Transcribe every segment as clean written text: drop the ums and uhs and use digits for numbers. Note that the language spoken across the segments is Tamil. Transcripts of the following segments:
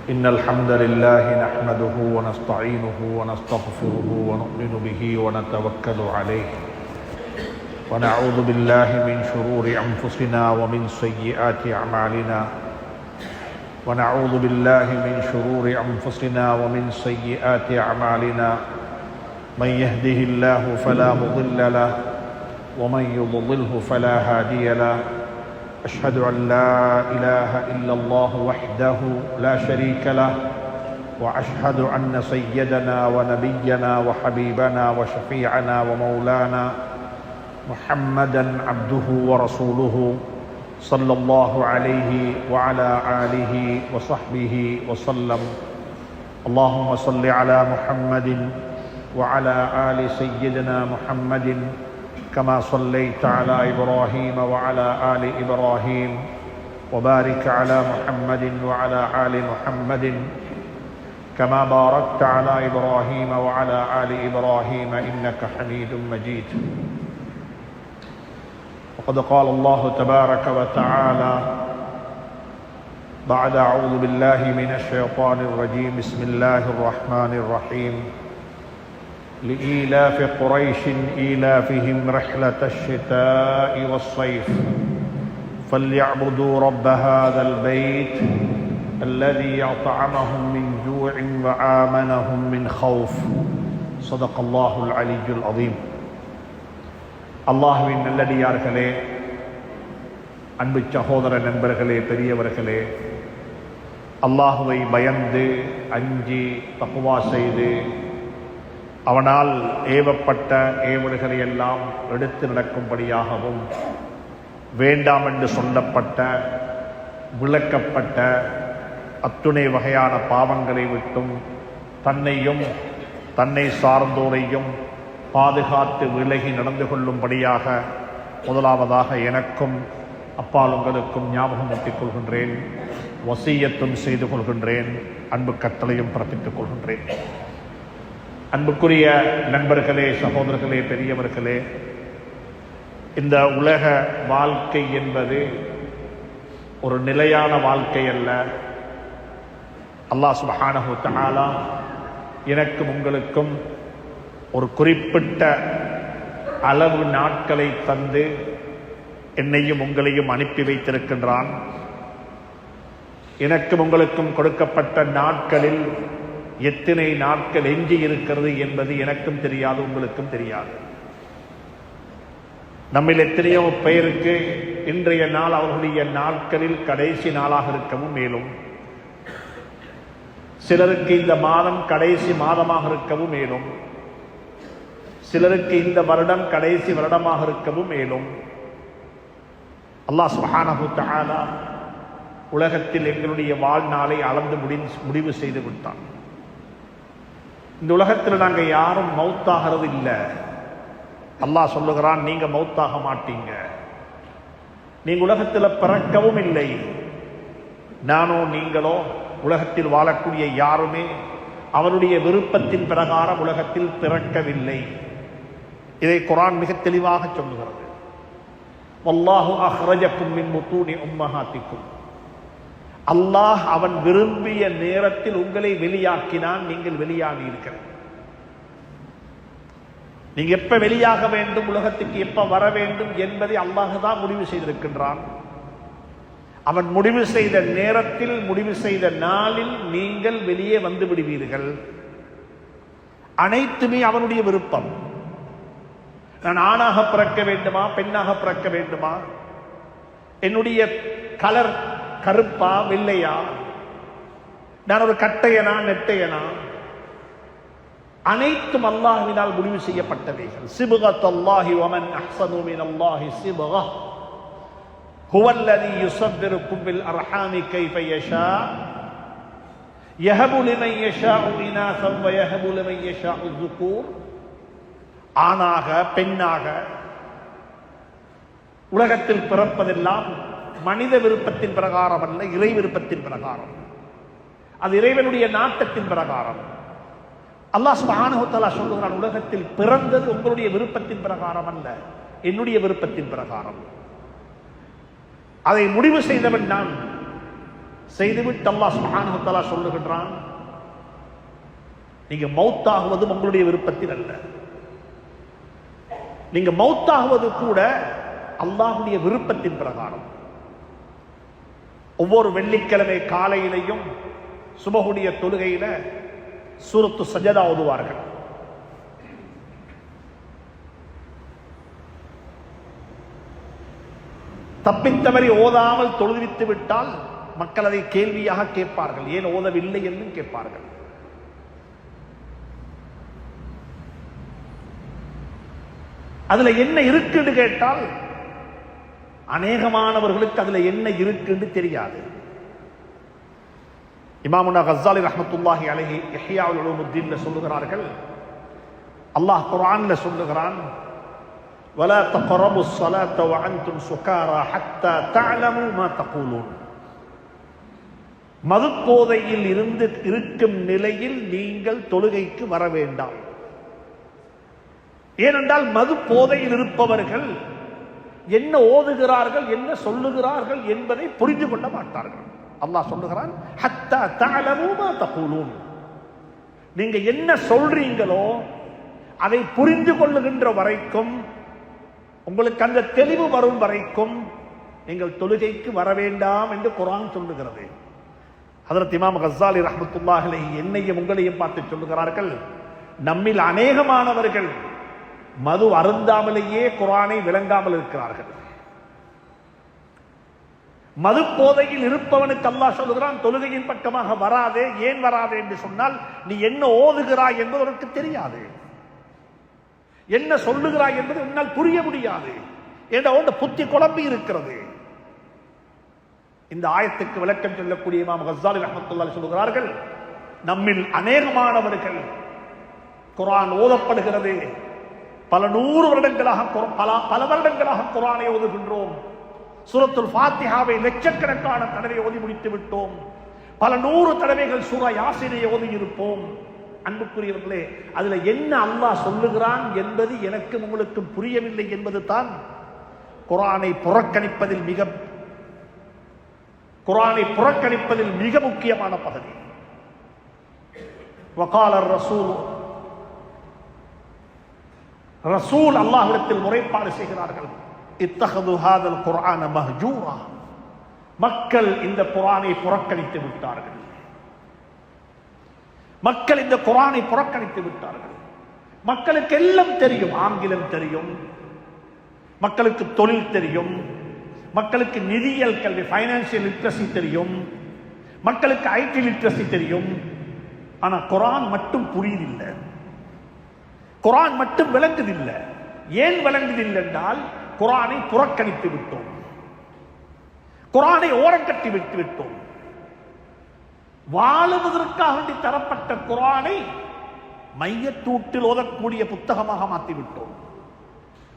إن الحمد لله نحمده ونستعينه ونستغفره ونؤمن به ونتوكل عليه ونعوذ بالله من شرور أنفسنا ومن سيئات أعمالنا ونعوذ بالله من شرور أنفسنا ومن سيئات أعمالنا من يهده الله فلا مضل له ومن يضلله فلا هادي له أشهد أن لا إله إلا الله وحده لا شريك له وأشهد أن سيدنا ونبينا وحبيبنا وشفيعنا ومولانا محمدا عبده ورسوله صلى الله عليه وعلى آله وصحبه وسلم. اللهم صل على محمد وعلى آل سيدنا محمد كما صليت على إبراهيم وعلى آل إبراهيم وبارك على محمد وعلى آل محمد كما باركت على إبراهيم وعلى آل إبراهيم إنك حميد مجيد. وقد قال الله تبارك وتعالى بعد أعوذ بالله من الشيطان الرجيم بسم الله الرحمن الرحيم لإيلاف قريش إيلافهم رحلة الشتاء والصيف فليعبدوا رب هذا البيت الذي أطعمهم من جوع وآمنهم من خوف. صدق الله العلي العظيم. அல்லாஹ்வின் நல்லடியார்களே, அன்பு சகோதர நண்பர்களே, பெரியவர்களே, அல்லாஹுவை பயந்து அஞ்சி தக்வா செய்து அவனால் ஏவப்பட்ட ஏவல்களை எல்லாம் எடுத்து நடக்கும்படியாகவும் வேண்டாம் என்று சொல்லப்பட்ட விளக்கப்பட்ட அத்துணை வகையான பாவங்களை விட்டும் தன்னையும் தன்னை சார்ந்தோரையும் பாதுகாத்து விலகி நடந்து கொள்ளும்படியாக முதலாவதாக எனக்கும் அப்பால் உங்களுக்கும் ஞாபகமூட்டிக் கொள்கின்றேன், வசியத்தும் செய்து கொள்கின்றேன், அன்பு கட்டளையும் பிறப்பித்துக் கொள்கின்றேன். அன்புக்குரிய நண்பர்களே, சகோதரர்களே, பெரியவர்களே, இந்த உலக வாழ்க்கை என்பது ஒரு நிலையான வாழ்க்கை அல்ல. அல்லாஹ் சுப்ஹானஹு வ தஆலா எனக்கும் உங்களுக்கும் ஒரு குறிப்பிட்ட அளவு நாட்களை தந்து என்னையும் உங்களையும் அனுப்பி வைத்திருக்கின்றான். எனக்கும் உங்களுக்கும் கொடுக்கப்பட்ட நாட்களில் எத்தனை நாட்கள் எஞ்சி இருக்கிறது என்பது எனக்கும் தெரியாது, உங்களுக்கும் தெரியாது. நம்மில் எத்தனையோ பெயருக்கு இன்றைய நாள் அவர்களுடைய நாட்களில் கடைசி நாளாக இருக்கவும் மேலும், சிலருக்கு இந்த மாதம் கடைசி மாதமாக இருக்கவும் மேலும், சிலருக்கு இந்த வருடம் கடைசி வருடமாக இருக்கவும் மேலும். அல்லாஹ் சுப்ஹானஹு வ தஆலா உலகத்தில் எங்களுடைய வாழ்நாளை அளந்து முடிவு செய்து விட்டான். இந்த உலகத்தில் நாங்கள் யாரும் மௌத்தாகிறது இல்லை. அல்லாஹ் சொல்லுகிறான், நீங்க மௌத்தாக மாட்டீங்க, நீங்க உலகத்தில் பிறக்கவும் இல்லை. நானோ நீங்களோ உலகத்தில் வாழக்கூடிய யாருமே அவனுடைய விருப்பத்தின் பிரகாரம் உலகத்தில் பிறக்கவில்லை. இதை குர்ஆன் மிக தெளிவாக சொல்லுகிறது. வல்லாஹு அஹ்ரஜக்கும் மின் புத்தூனி உம்மஹாத்திக்கும். அல்லாஹ் அவன் விரும்பிய நேரத்தில் உங்களை வெளியாக்கினான், நீங்கள் வெளியானீர்கள். நீங்க எப்ப வெளியாக வேண்டும், உலகத்துக்கு எப்ப வர வேண்டும் என்பதை அல்லாஹ் தான் முடிவு செய்திருக்கின்றான். அவன் முடிவு செய்த நேரத்தில், முடிவு செய்த நாளில் நீங்கள் வெளியே வந்து விடுவீர்கள். அனைத்துமே அவனுடைய விருப்பம். நான் ஆணாக பிறக்க வேண்டுமா, பெண்ணாக பிறக்க வேண்டுமா, என்னுடைய கலர் கருப்பா வெள்ளையா, நான் ஒரு கட்டையனா நெட்டையனா, அனைத்தும் அல்லாஹ்வினால் முடிவு செய்யப்பட்டவைகள். சிபகத்தல்லாஹி வமன் அஹ்ஸனு மினல்லாஹி சிபக ஹுவல்லதி யுஸவ்விருக்கும் பில் அர்ஹாமி கைஃப யஷா யஹபு லிமன் யஷாஉ இனாஸன் வ யஹபு லிமன் யஷாஉ ذுகூர். ஆணாக பெண்ணாக உலகத்தில் பிறப்பதெல்லாம் மனித விருப்பத்தின் பிரகாரம் அல்ல, இறை விருப்பத்தின் பிரகாரம். அது இறைவனுடைய நாட்டத்தின் பிரகாரம். அல்லாஹ் சுப்ஹானஹு வ தஆலா சொல்லுகிறான், உலகத்தில் பிறந்தது உங்களுடைய விருப்பத்தின் பிரகாரம் அல்ல, என்னுடைய விருப்பத்தின் பிரகாரம். அதை முடிவு செய்தவன் நான். செய்துவிட்டு அல்லாஹ் சுப்ஹானஹு வ தஆலா சொல்லுகின்றான், நீங்க மௌத்தாகுவதும் உங்களுடைய விருப்பத்தில் அல்ல, நீங்க மௌத்தாகுவது கூட அல்லாஹ்வுடைய விருப்பத்தின் பிரகாரம். ஒவ்வொரு வெள்ளிக்கிழமை காலையிலையும் சுபஹுடைய தொழுகையில சூரத்து சஜதா ஓதுவார்கள். தப்பித்தவரை ஓதாமல் தொழுவித்து விட்டால் மக்கள் அதை கேள்வியாக கேட்பார்கள், ஏன் ஓதவில்லை என்று கேட்பார்கள். அதுல என்ன இருக்குன்னு கேட்டால் அநேகமானவர்களுக்கு அதுல என்ன இருக்குன்னு தெரியாது. இமாமுனா கஸ்ஸாலி ரஹ்மத்துல்லாஹி அலைஹி இஹ்யா உலூமுத்தீன்ல சொல்லுகிறார்கள், அல்லாஹ் குர்ஆன்ல சொல்லுகிறான், வலா தக்ரபுஸ் ஸலாத்த வ அன்தும் சுகாரா ஹத்தா தஅலமு மா தகூலூன். மதுப்போதையில் இருந்து இருக்கும் நிலையில் நீங்கள் தொழுகைக்கு வர வேண்டாம். ஏனென்றால் மது போதையில் இருப்பவர்கள் என்ன ஓதுகிறார்கள், என்ன சொல்லுகிறார்கள் என்பதை புரிந்து கொள்ள மாட்டார்கள். அல்லாஹ் சொல்லுகிறான், ஹத்தா தஅலமு மா தகூலூன். நீங்க என்ன சொல்றீங்களோ அதை புரிந்து கொள்ளுகின்ற வரைக்கும், உங்களுக்கு அந்த தெளிவு வரும் வரைக்கும் நீங்கள் தொழுகைக்கு வர வேண்டாம் என்று குர்ஆன் சொல்லுகிறது. ஹஜ்ரத் இமாம் கஸ்ஸாலி ரஹ்மத்துல்லாஹி அலைஹி என்னையும் உங்களையும் பார்த்து சொல்லுகிறார்கள், நம்மில் அநேகமானவர்கள் மது அருந்தாமலேயே குர்ஆனை விளங்காமல் இருக்கிறார்கள். மது போதையில் இருப்பவனுக்கு அல்லாஹ் சொல்லுகிறான், தொழுகையின் பக்கமாக வராதே. ஏன் வராதே என்று சொன்னால், நீ என்ன ஓதுகிறாய் என்பது உனக்கு தெரியாது, என்ன சொல்லுகிறாய் என்பது உன்னால் புரிய முடியாது, என்ற புத்தி குழம்பி இருக்கிறது. இந்த ஆயத்துக்கு விளக்கம் சொல்லக்கூடிய இமாம் கஸ்ஸாலி ரஹ்மத்துல்லாஹி சொல்லுகிறார்கள், நம்மில் அநேகமானவர்கள் குர்ஆன் ஓதப்படுகிறது, பல நூறு வருடங்களாக பல வருடங்களாக குர்ஆனை ஓதுகின்றோம், சூரத்துல் ஃபாத்திஹாவை லட்சக்கணக்கான தடவை ஓதி முடித்து விட்டோம், பல நூறு தடவைகள் சூரா யாசீனை ஓதி இருப்போம். அன்புக்குரியவர்களே, அதுல என்ன அல்லாஹ் சொல்லுகிறான் என்பது எனக்கு உங்களுக்கு புரியவில்லை என்பது தான் குர்ஆனை புறக்கணிப்பதில் மிக முக்கியமான பகுதி. வகாலர் ரசூல் அல்லாஹ்விடத்தில் முறைப்பாடு செய்கிறார்கள், இத்தஹது ஹாதல் குர்ஆன மஹ்ஜூரா. மக்கள் இந்த குர்ஆனை புறக்கணித்து விட்டார்கள், மக்கள் இந்த குர்ஆனை புறக்கணித்து விட்டார்கள். மக்களுக்கு எல்லாம் தெரியும், ஆங்கிலம் தெரியும், மக்களுக்கு தொழில் தெரியும், மக்களுக்கு நிதியியல் கல்வி ஃபைனான்சியல் லிட்ரசி தெரியும், மக்களுக்கு ஐடி லிட்ரசி தெரியும். ஆனா குர்ஆன் மட்டும் புரியுதில்லை, குர்ஆன் மட்டும் விளங்குதில்லை. ஏன் விளங்குதில்லை என்றால், குர்ஆனை புறக்கணித்து விட்டோம், குர்ஆனை ஓரங்கட்டி விட்டு விட்டோம். வாழுவதற்காக வேண்டி தரப்பட்ட குர்ஆனை மையத்தூட்டில் ஓதக்கூடிய புத்தகமாக மாற்றிவிட்டோம்.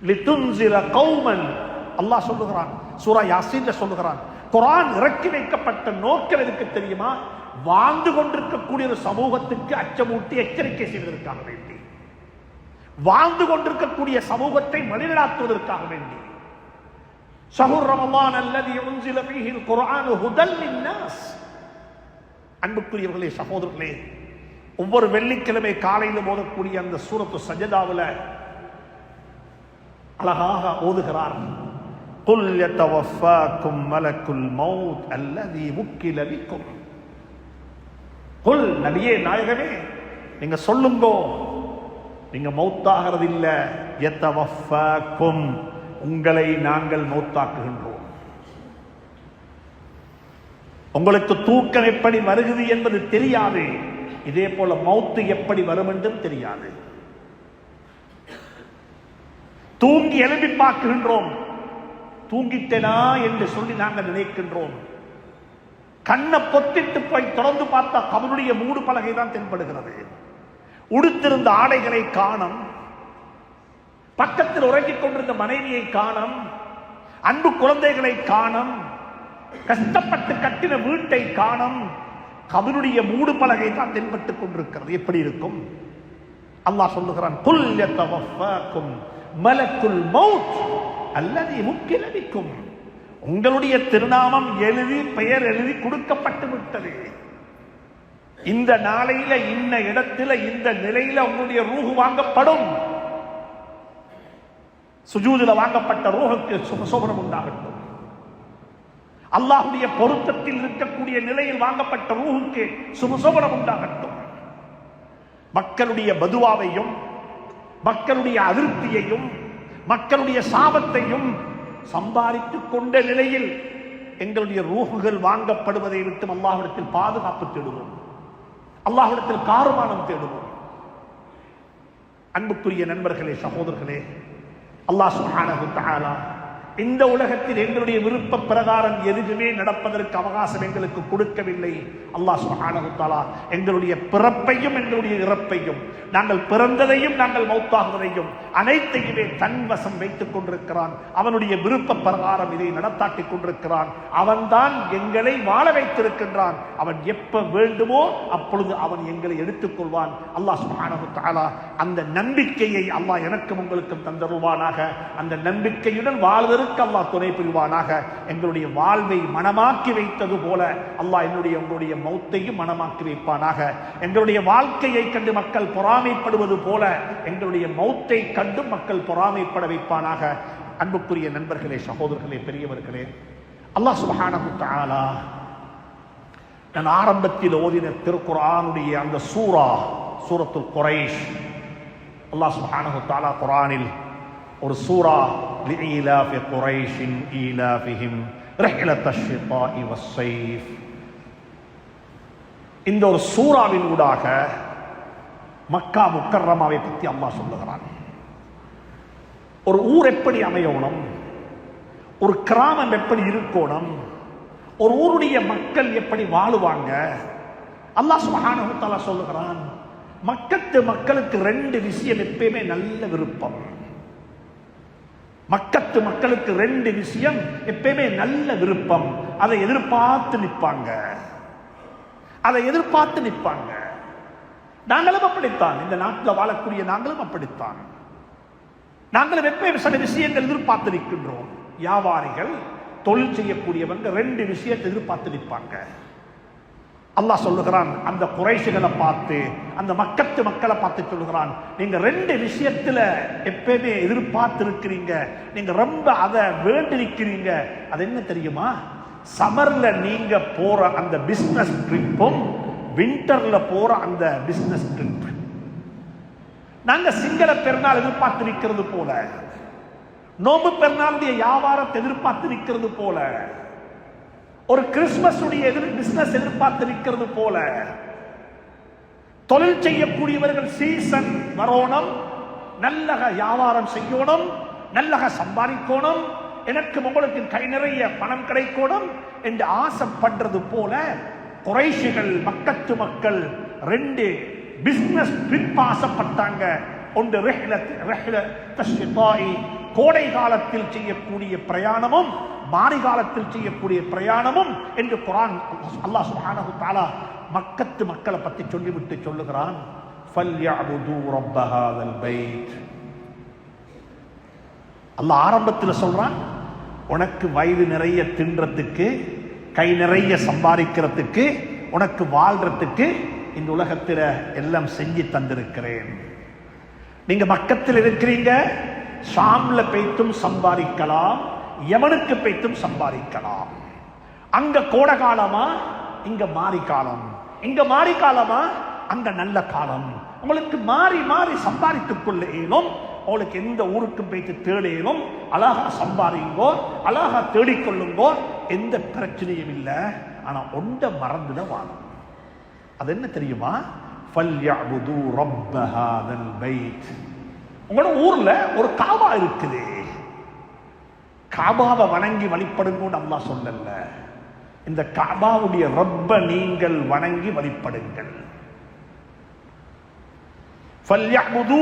லிதுன்சிர கௌமன் அல்லாஹ் சொல்லுகிறான், சூரா யாசீன்ல சொல்லுகிறான், குர்ஆன் இறக்கி வைக்கப்பட்ட நோக்கம் எதுக்கு தெரியுமா? வாழ்ந்து கொண்டிருக்கக்கூடிய ஒரு சமூகத்துக்கு அச்சமூட்டி எச்சரிக்கை செய்வதற்காக வேண்டி, வாழ்ந்து கொண்டிருக்கக்கூடிய சமூகத்தை வழிநடாத்துவதற்காக வேண்டி. ஷஹ்ரு ரமலான் அல்லதி உன்சில ஃபீஹில் குர்ஆனு ஹுதல் லின்னாஸ். அன்புக்குரியவர்களே, சகோதரர்களே, ஒவ்வொரு வெள்ளிக்கிழமை காலையில் ஓதக்கூடிய அந்த சூரத்து சஜதாவுல அழகாக ஓதுகிறார், குல் யதவஃபாக்கும் மலக்குல் மௌத் அல்லதி முக்கில பிக்கும். குல், நபியே நாயகமே, நீங்க சொல்லுங்கோ, நீங்க மௌத்தாகிறது இல்ல, யதவஃபாக்கும், உங்களை நாங்கள் மௌத்தாக்குகின்றோம். உங்களுக்கு தூக்கம் எப்படி வருகிறது என்பது தெரியாது, இதே போல மௌத்து எப்படி வரும் என்றும் தெரியாது. தூங்கி எழுப்பி பார்க்கின்றோம், தூங்கிட்டேனா என்று சொல்லி நாங்கள் நினைக்கின்றோம். கண்ணை பொத்திட்டு போய் தொடர்ந்து பார்த்தா கபருடைய மூடு பலகை தான் தென்படுகிறது. உடுத்திருந்த ஆடைகளை காணோம், பக்கத்தில் உறங்கிக் கொண்டிருந்த மனைவியை காணோம், அன்பு குழந்தைகளை காணோம், கஷ்டப்பட்டு கட்டின வீட்டை காணோம். கபருடைய மூடு பலகை தான் தென்பட்டுக் கொண்டிருக்கிறது. எப்படி இருக்கும்? அல்லாஹ் சொல்லுகிறான், குல் யதவஃபாக்கும் மலக்குல் மௌத் அல்லதி முக்கில பிக்கும். உங்களுடைய திருநாமம் எழுதி பெயர் எழுதி கொடுக்கப்பட்டு விட்டது. இந்த நாளையில இந்த இடத்துல இந்த நிலையில உங்களுடைய ரூஹு வாங்கப்படும். சுஜூதுல வாங்கப்பட்ட ரூஹுக்கு சுபசோபனம் உண்டாகட்டும். அல்லாஹ்வுடைய பொருத்தத்தில் இருக்கக்கூடிய நிலையில் வாங்கப்பட்ட ரூஹுக்கு சுபசோபனம் உண்டாகட்டும். மக்களுடைய பதுவாவையும் மக்களுடைய அதிருப்தியையும் மக்களுடைய சாபத்தையும் சம்பாதித்துக் கொண்ட நிலையில் எங்களுடைய ரூஹுகள் வாங்கப்படுவதை விட்டு அல்லாஹ்விடத்தில் பாதுகாப்பு தேடுவோம். அல்லாஹ்விடத்தில் காருமானம் தேடுவோம். அன்புக்குரிய நண்பர்களே, சகோதரர்களே, அல்லாஹ் சுப்ஹானஹு வ தஆலா இந்த உலகத்தில் எங்களுடைய விருப்ப பிரகாரம் எதுவுமே நடப்பதற்கு அவகாசம் எங்களுக்கு கொடுக்கவில்லை. அல்லாஹ் சுப்ஹானஹு வ தஆலா எங்களுடைய பிறப்பையும் எங்களுடைய இறப்பையும், நாங்கள் பிறந்ததையும் நாங்கள் மௌத்தாகுவதையும் அனைத்தையுமே தன்வசம் வைத்துக் கொண்டிருக்கிறான். அவனுடைய விருப்ப பிரகாரம் இதை நடத்தாட்டிக் கொண்டிருக்கிறான். அவன்தான் எங்களை வாழ வைத்திருக்கின்றான். அவன் எப்ப வேண்டுமோ அப்பொழுது அவன் எங்களை எடுத்துக் கொள்வான். அல்லாஹ் சுப்ஹானஹு வ தஆலா அந்த நம்பிக்கையை அல்லாஹ் எனக்கும் உங்களுக்கும் தந்தருவானாக. அந்த நம்பிக்கையுடன் வாழ்வதற்கு அல்லாஹ் துணை புரிவானாக. எங்களுடைய வாழ்வை மனமாக்கி வைத்தது போல அல்லாஹ் உங்களுடைய மௌத்தையும் மனமாக்கி வைப்பானாக. எங்களுடைய வாழ்க்கையை கண்டு மக்கள் பொறாமைப்படுவது போல எங்களுடைய மௌத்தை கண்டு மக்கள் பொறாமைப்பட வைப்பானாக. அன்புக்குரிய நண்பர்களே, சகோதரர்களே, பெரியவர்களே, அல்லாஹ் சுப்ஹானஹு வ தஆலா நான் ஆரம்பத்தில் ஓதின திருக்குர்ஆனுடைய அந்த சூரத்துல் குரைஷ், அல்லாஹ் சுப்ஹானஹு வ தஆலா குர்ஆனில் ஒரு சூரா لإيلاف قريش إيلافهم رحلة الشتاء والصيف, இந்த ஒரு சூறாவின் ஊடாக மக்கா முக்கர்ரமாவை பற்றி அல்லாஹ் சொல்லுகிறான். ஒரு ஊர் எப்படி அமையணும், ஒரு கிராமம் எப்படி இருக்கணும், ஒரு ஊருடைய மக்கள் எப்படி வாழுவாங்க, அல்லாஹ் சுப்ஹானஹு வ தஆலா சொல்லுகிறான். மக்களுக்கு ரெண்டு விஷயம் எப்பயுமே நல்ல விருப்பம். மக்களுக்கு ரெண்டு விஷயம் எப்பயுமே நல்ல விருப்பம். அதை எதிர்பார்த்து நிற்பாங்க. நாங்களும் அப்படித்தான், இந்த நாட்டில் வாழக்கூடிய நாங்களும் அப்படித்தான். நாங்களும் எப்பயும் சில விஷயங்கள் எதிர்பார்த்து நிற்கின்றோம். வியாபாரிகள், தொழில் செய்யக்கூடியவங்க ரெண்டு விஷயத்தை எதிர்பார்த்து நிற்பாங்க. அல்லாஹ் சொல்லுகிறான், அந்த குறைஷிகளை பார்த்து, அந்த மக்களை பார்த்து சொல்லுகிறான், நீங்க ரெண்டு விஷயத்துல எப்பயுமே எதிர்பார்த்து இருக்கிறீங்க, நீங்க ரொம்ப அதை வேண்டிருக்கிறீங்க. அது என்ன தெரியுமா? சமர்ல நீங்க போற அந்த பிசினஸ் ட்ரிப்பும் விண்டர்ல போற அந்த பிசினஸ் ட்ரிப். நாங்க சிங்கள பெருநாள் எதிர்பார்த்து நிற்கிறது போல, நோம்பு பெருநாளுடைய வியாபாரத்தை எதிர்பார்த்து நிற்கிறது போல, ஒரு கிறிஸ்துமஸ் பிசினஸ் எதிர்பார்த்து நிற்கிறது போல, தொழில் செய்யக்கூடியவர்கள் சீசன் வரணும், நல்ல வியாபாரம் செய்யணும், நல்ல சம்பாதிக்கணும், எனக்கு உங்களுக்கு கை நிறைய பணம் கிடைக்கணும் என்று ஆசைப்படுறது போல குறைஷிகள், மக்கள் ரெண்டு பிசினஸ் ட்ரிப் ஆசைப்பட்டாங்க. ஒன்று கோடை காலத்தில் செய்யக்கூடிய பிரயாணமும் மாரி காலத்தில் செய்யக்கூடிய பிரயாணமும் என்று குர்ஆன் அல்லாஹ் சுப்ஹானஹு வ தஆலா மக்களை பற்றி சொல்லிவிட்டு சொல்லுகிறான், ஃபல்யஅபுது ரப்ப ஹாதல் பைத். அல்லாஹ் ஆரம்பத்தில் சொல்றான், உனக்கு வயது நிறைய தின்றதுக்கு, கை நிறைய சம்பாதிக்கிறதுக்கு, உனக்கு வாழ்றதுக்கு இந்த உலகத்தில் எல்லாம் செஞ்சு தந்திருக்கிறேன். நீங்க மக்கத்தில் இருக்கிறீங்க, ஷாம்ல போய்த்தும் சம்பாதிக்கலாம், யமனுக்கு போய்த்தும் சம்பாதிக்கலாம். அங்க கோடை காலமா, இங்க மாரி காலம், இங்க மாரி காலமா, அங்க நல்ல காலம். உங்களுக்கு மாறி மாறி சம்பாதித்துக் கொள்ள இயலும். உங்களுக்கு எந்த ஊருக்கும் போய்த்து தேடையிலும், அழகா சம்பாதிங்கோ, அழகா தேடிக்கொள்ளுங்கோ, எந்த பிரச்சனையும் இல்லை. ஆனா ஒண்ட மறந்துட வாழும். அது என்ன தெரியுமா? ஃபல்யஅபுது ரப்ப ஹாதல் பைத். உங்களோட ஊர்ல ஒரு காபா இருக்குது, காபாவை வணங்கி வழிபடுங்க அல்லாஹ் சொல்லல. இந்த காபாவுடைய ரப்ப நீங்கள் வணங்கி வழிபடுங்கள். ஃபல்யஅபுது,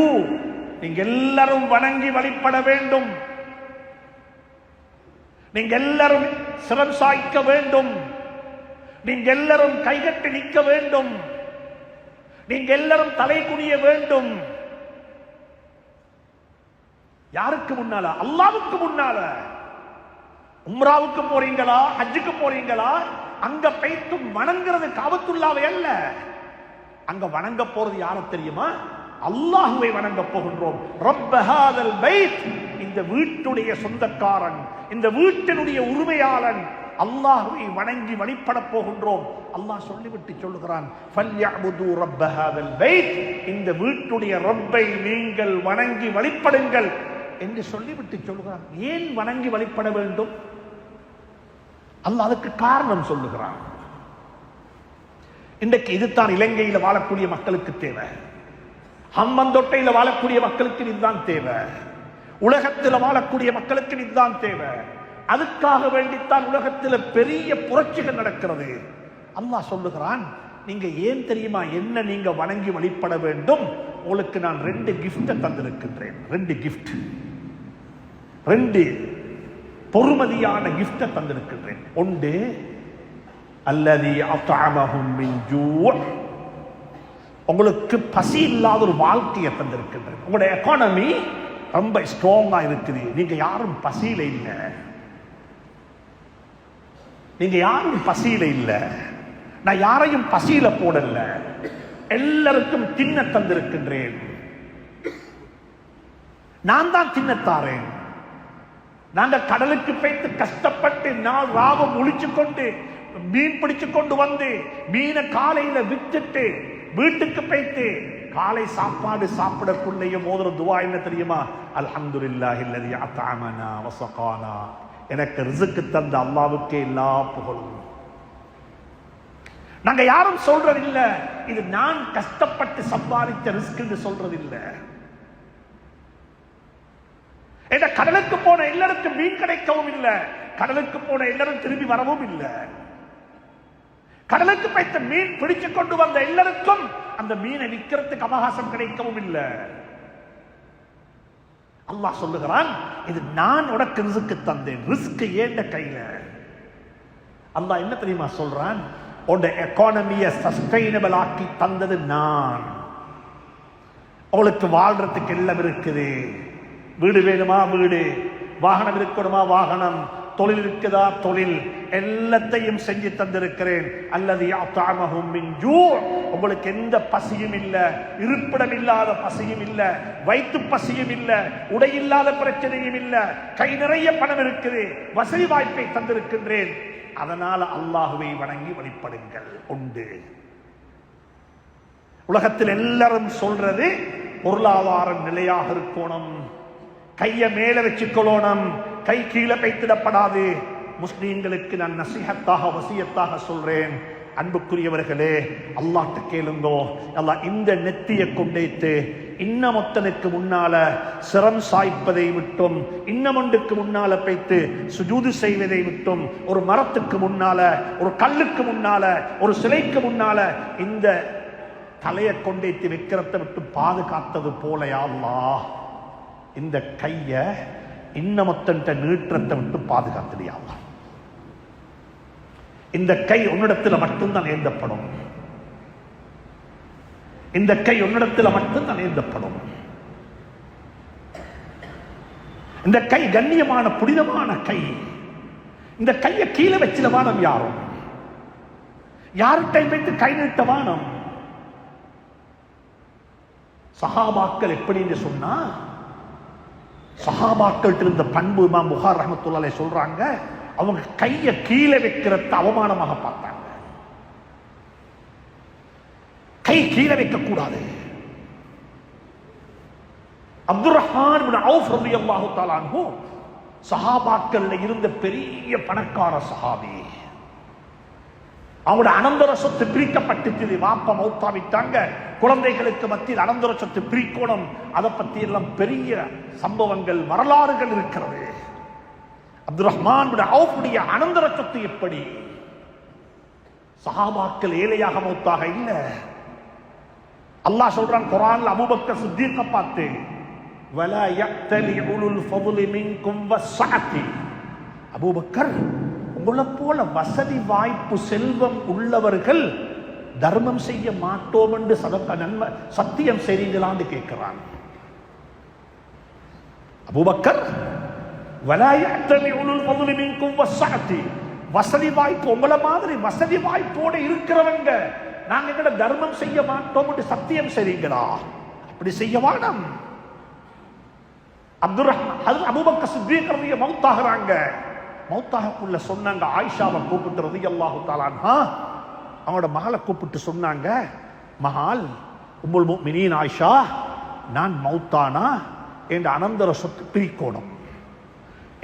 நீங்க எல்லாரும் வணங்கி வழிபட வேண்டும். நீங்க எல்லாரும் சிரம் சாய்க்க வேண்டும். நீங்க எல்லாரும் கைகட்டி நிற்க வேண்டும். நீங்க எல்லாரும் தலை குனிய வேண்டும். யாருக்கு முன்னால? அல்லாஹ்வுக்கு முன்னால. உம்ராவுக்கு போறீங்களா, ஹஜ்ஜுக்கு போறீங்களா, அங்க போய்த்து வணங்குறது காபத்துல்லாவை அல்ல. அங்க வணங்க போறது யார தெரியுமா? அல்லாஹ்வை வணங்க போகின்றோம். ரப்ப ஹாதல் பைத், இந்த வீட்டுடைய சொந்தக்காரன், இந்த வீட்டினுடைய உரிமையாளன் அல்லாஹ்வை வணங்கி வழிபட போகின்றோம். அல்லாஹ் சொல்லிவிட்டு சொல்லுகிறான், ஃபல்யஅபுது ரப்ப ஹாதல் பைத், இந்த வீட்டுடைய ரப்பை நீங்கள் வணங்கி வழிபடுங்கள் என்று சொல்லிவிட்டு சொல்லுகிறான். ஏன் வணங்கி வழிபட வேண்டும்? அல்லாஹ் அதுக்கு காரணம் சொல்லுகிறான். இன்றைக்கு இதுதான் இலங்கையில் வாழக்கூடிய மக்களுக்கு தேவை, ஹம்மந்தொட்டையில் வாழக்கூடிய மக்களுக்கு இதுதான் தேவை, உலகத்தில் வாழக்கூடிய மக்களுக்கு இதுதான் தேவை. அதுக்காக வேண்டித்தான் உலகத்தில் பெரிய புரட்சிகள் நடக்கிறது. அல்லாஹ் சொல்லுகிறான், நீங்க ஏன் தெரியுமா என்ன நீங்க வணங்கி வழிபட வேண்டும்? உங்களுக்கு நான் 2 கிஃப்ட் தந்திருக்கின்றேன். 2 கிஃப்ட், 2 பொறுமதியான கிஃப்ட் தந்திருக்கின்றேன். ஒன்று, அல்லதி அத்அமஹும் மின் ஜூ', உங்களுக்கு பசி இல்லாத ஒரு வாழ்க்கையை தந்திருக்கின்றேன். உங்களுடைய எக்கானமி ரொம்ப ஸ்ட்ராங்கா இருக்குது. நீங்க யாரும் பசியில இல்ல, நீங்க யாரும் பசியில இல்ல, நான் யாரையும் பசியில போடல, எல்லாருக்கும் தின்ன தந்திருக்கின்றேன். நான் தான் தின்னத்தாரேன். நாங்க கடலுக்கு போய்த்து கஷ்டப்பட்டு நாள் ராகம் ஒழிச்சு கொண்டு மீன் பிடிச்சு கொண்டு வந்து மீனை காலையில வித்துட்டு வீட்டுக்கு போய்த்து காலை சாப்பாடு சாப்பிடக்குள்ளேயே மோதுற துவா என்ன தெரியுமா? அல்ஹம்துலில்லாஹி அல்லதி அத்அமனா வஸகானா, எனக்கு ரிஸ்க் தந்த அல்லாஹ்வுக்கே எல்லா புகழும். நாங்க யாரும் சொல்றது இல்ல இது நான் கஷ்டப்பட்டு சம்பாதித்த ரிஸ்க் என்று சொல்றது இல்ல. கடலுக்கு போன எல்லாருக்கும் மீன் கிடைக்கவும் இல்லை, கடலுக்கு போன எல்லாரும் திரும்பி வரவும் இல்லை, கடலுக்கு போய்த்த மீன் பிடிச்சு கொண்டு வந்த எல்லாருக்கும் அந்த மீனை விற்கிறதுக்கு அவகாசம் கிடைக்கவும் இல்லை. அல்லாஹ் சொல்லுகிறான், இது நான் உனக்கு ரிஸ்க் தந்தேன், ரிஸ்க் ஏண்ட கையில. அல்லாஹ் என்ன தெரியுமா சொல்றான்? உன்னுடைய எக்கானமியை சஸ்டைனபிள் ஆக்கி தந்தது நான். உங்களுக்கு வாழ்றதுக்கு எல்லாம் இருக்குது. வீடு வேணுமா வீடு, வாகனம் இருக்கணுமா வாகனம், தொழில் இருக்குதா தொழில், எல்லாத்தையும் செஞ்சு தந்திருக்கிறேன். அல்லது அத்அமஹும் மின் ஜூ', உங்களுக்கு எந்த பசியும் இல்ல, இருப்பிடம் இல்லாத பசியும் இல்ல, வயிற்று பசியும் இல்ல, உடை இல்லாத பிரச்சனையும் இல்ல, கை நிறைய பணம் இருக்குது, வசதி வாய்ப்பை தந்திருக்கின்றேன். அதனால அல்லாஹுவை வணங்கி வழிபடுங்கள். உண்டு. உலகத்தில் எல்லாரும் சொல்றது பொருளாதாரம் நிலையாக இருக்கணும், கைய மேல வச்சுக்கொள்ளணும், கை கீழே வைத்திடப்படாது. முஸ்லீம்களுக்கு நான் நசிஹத்தாக வசியத்தாக சொல்றேன், அன்புக்குரியவர்களே, அல்லாஹ்ட்ட கேளுங்கோ. அல்லாஹ் இந்த நெத்தியை கொண்டேத்து இன்னமொத்தனுக்கு முன்னால சிரம் சாய்ப்பதை விட்டும், இன்னமொன்றுக்கு முன்னால பைத்து சுஜூது செய்வதை விட்டும், ஒரு மரத்துக்கு முன்னால, ஒரு கல்லுக்கு முன்னால, ஒரு சிலைக்கு முன்னால இந்த தலையை கொண்டேத்தி வைக்கிறத விட்டு பாதுகாத்தது போல யா அல்லாஹ் இந்த கைய இன்னமொத்தன்ட்ட நீற்றத்தை விட்டு பாதுகாத்துடியா அல்லாஹ். இந்த கை உன்னிடத்தில் மட்டும்தான் ஏந்தப்படும், இந்த கை உன்னிடத்தில் மட்டும்தான் ஏந்தப்படும். இந்த கை கண்ணியமான புனிதமான கை. இந்த கையை கீழே வச்சிட வானம், யாரும் யார்கிட்ட வைத்து கை நீட்ட வானம். சஹாபாக்கள் எப்படி என்று சொன்னா, சஹாபாக்கள் இருந்த பண்பு இமாம் புகார் ரஹ்மத்துல்லாஹி அலைஹி சொல்றாங்க, அவங்க கையை கீழே வைக்கிறத அவமானமாக பார்த்தாங்க. கை கீழே வைக்க கூடாது. அப்துர் ரஹ்மான் இப்னு அவுஃப் ரலியல்லாஹு தஆலா அன்ஹு சஹாபாக்கள்ல இருந்த பெரிய பணக்கார சஹாபி. அவங்களோட அனந்தர சொத்து பிரிக்கப்பட்டு, வாப்பா மௌத்தா விட்டாங்க, குழந்தைகளுக்கு மத்தியில் அனந்தர சொத்து பிரிக்கணும், அதை பத்தி எல்லாம் பெரிய சம்பவங்கள் வரலாறுகள் இருக்கிறது. அப்துர் ரஹ்மான் இப்னு அவுஃபுடைய அனந்தர சொத்து எப்படி? சஹாபாக்கள் ஏழையாக மௌத்தாக இல்ல. அல்லாஹ் சொல்றான் குர்ஆன்ல அபூபக்கர் சித்தீக்க பார்த்து, வலா யக்தலி உலுல் ஃபضل மின்கும் வஸ்ஸஅதி, அபூபக்கர் உங்களை போல வசதி வாய்ப்பு செல்வம் உள்ளவர்கள் தர்மம் செய்ய மாட்டோம் என்று சத்தியம் செய்றீங்களான்னு கேட்கிறான். அபூபக்கர் வலா யஅ்தமி உலுல் ஃபضل மின்கும் வஸ்ஸஅதி, வசதி வாய்ப்பு உங்களை மாதிரி வசதி வாய்ப்போடு இருக்கிறவங்க நாங்க எங்கட தர்மம் செய்ய மாட்டோம் என்று சத்தியம் செய்றீங்களா? அப்படி செய்ய வேண்டாம். அபூபக்கர் சித்தீக் ரலியல்லாஹு மௌத்தாகறாங்க. மௌத்தாகக்குள்ள சொன்னாங்க, ஆயிஷாவை கூப்பிட்டு ரலியல்லாஹு தஆலா அன்ஹா அவங்களோட மகளை கூப்பிட்டு சொன்னாங்க, மகள் உம்முல் முஃமினீன் ஆயிஷா, நான் மௌத்தானா என்ற அனந்தர சொத்து பிரிக்கணும்.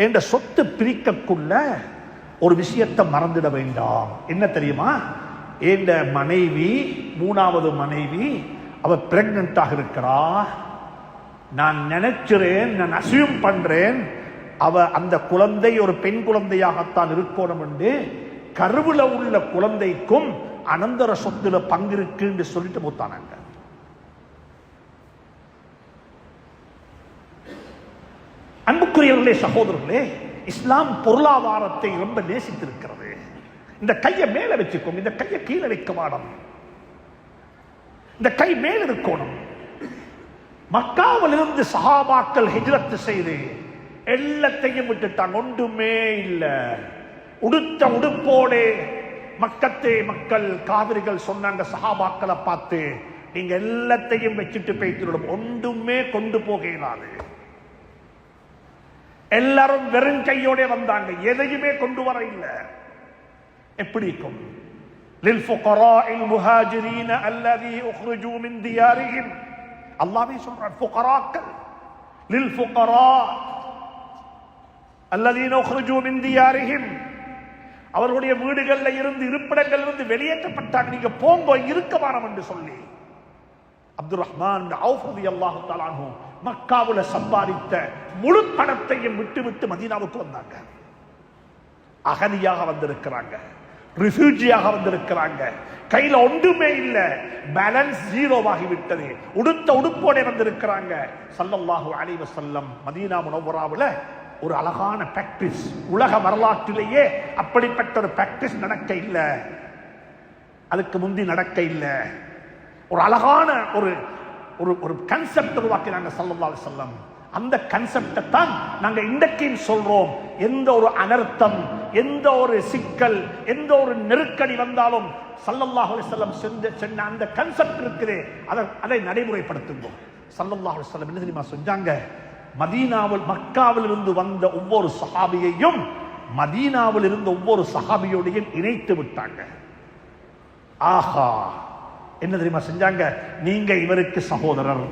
என்ற சொத்து பிரிக்கக்குள்ள ஒரு விஷயத்தை மறந்துட வேண்டாம். என்ன தெரியுமா? என்ற மனைவி, மூணாவது மனைவி, அவ பிரெக்னன்டாக இருக்கிறா. நான் நினைக்கிறேன், நான் அசியூம் பண்றேன், அவ அந்த குழந்தை ஒரு பெண் குழந்தையாகத்தான் இருக்கணும் என்று கருவுல உள்ள குழந்தைக்கும் அனந்தர சொத்துல பங்கு இருக்கு என்று சொல்லிட்டு மூத்தானாங்க. அன்புக்குரியவர்களே, சகோதரர்களே, இஸ்லாம் பொருளாதாரத்தை ரொம்ப நேசித்திருக்கிறது. இந்த கையை மேல வச்சுக்கோங்க, இந்த கையை கீழே வைக்க வேண்டாம். இந்த கை மேல இருக்கணும். மக்காவிலிருந்து சஹாபாக்கள் ஹிஜ்ரத் செய்து எல்லாத்தையும் விட்டுட்டாங்க, ஒன்றுமே இல்ல. உடுத்த உடுப்போடே மக்கத்தே மக்கள் காவிரிகள் சொன்னாங்க சஹாபாக்களை பார்த்து, நீங்க எல்லாத்தையும் வச்சுட்டு போய்த்திடும், ஒன்றுமே கொண்டு போகிறாது. எல்லாரும் வெறும் கையோட வந்தாங்க, எதையுமே கொண்டு வர இல்லை. எப்படி இருக்கும்? லில்ஃபுகராஇல் முஹாஜிரீன அல்லதீ உக்ரிஜூ மின் தியாரிஹிம், அல்லாஹ்வே சொல்றான், ஃபுகராக்கள், லில்ஃபுகரா அல்லதீன உக்ரிஜூ மின் தியாரிஹிம், அவர்களுடைய வீடுகள்ல இருந்து, இருப்பிடங்கள்ல இருந்து வெளியேற்றப்பட்டாங்க, நீங்க போங்க, இருக்க வேணாம் என்று சொல்லி அப்துர் ரஹ்மான் அவுஃப் ரலியல்லாஹு தஆலா அன்ஹு மக்காவுல சம்பாதித்த முழு பணத்தையும் விட்டு மதீனாவுக்கு வந்தாங்க. அகதியாக வந்திருக்கிறாங்க, ரிஃப்யூஜியாக வந்திருக்கிறாங்க, கையில ஒன்றுமே இல்ல, பேலன்ஸ் ஜீரோவாகி விட்டது, உடுத்த உடுப்போட வந்திருக்கிறாங்க. ஸல்லல்லாஹு அலைஹி வஸல்லம் மதீனா முனவ்வராவுல ஒரு அழகான பிராக்டிஸ், உலக வரலாற்றிலேயே அப்படிப்பட்ட ஒரு பிராக்டிஸ் நடக்க இல்லை, அதுக்கு முந்தி நடக்க இல்லை. ஒரு அழகான ஒரு ஒரு கன்செப்ட் உருவாக்கினாங்க ஸல்லல்லாஹு அலைஹி வஸல்லம். அந்த கன்செப்டை தான் நாங்க இன்றைக்கும் சொல்றோம். எந்த ஒரு அனர்த்தம், எந்த ஒரு சிக்கல், எந்த ஒரு நெருக்கடி வந்தாலும் ஸல்லல்லாஹு அலைஹி வஸல்லம் சொன்ன அந்த கன்செப்ட் இருக்குது, அதை நடைமுறைப்படுத்துவோம். ஸல்லல்லாஹு அலைஹி வஸல்லம் என்ன தெரியுமா செஞ்சாங்க? மதீனாவில், மக்காவில் இருந்து வந்த ஒவ்வொரு சஹாபியையும் மதீனாவில் இருந்த ஒவ்வொரு சஹாபியோடையும் இணைத்து விட்டாங்க. ஆஹா, என்ன தெரியுமா செஞ்சாங்க? நீங்க இவருக்கு சகோதரர்,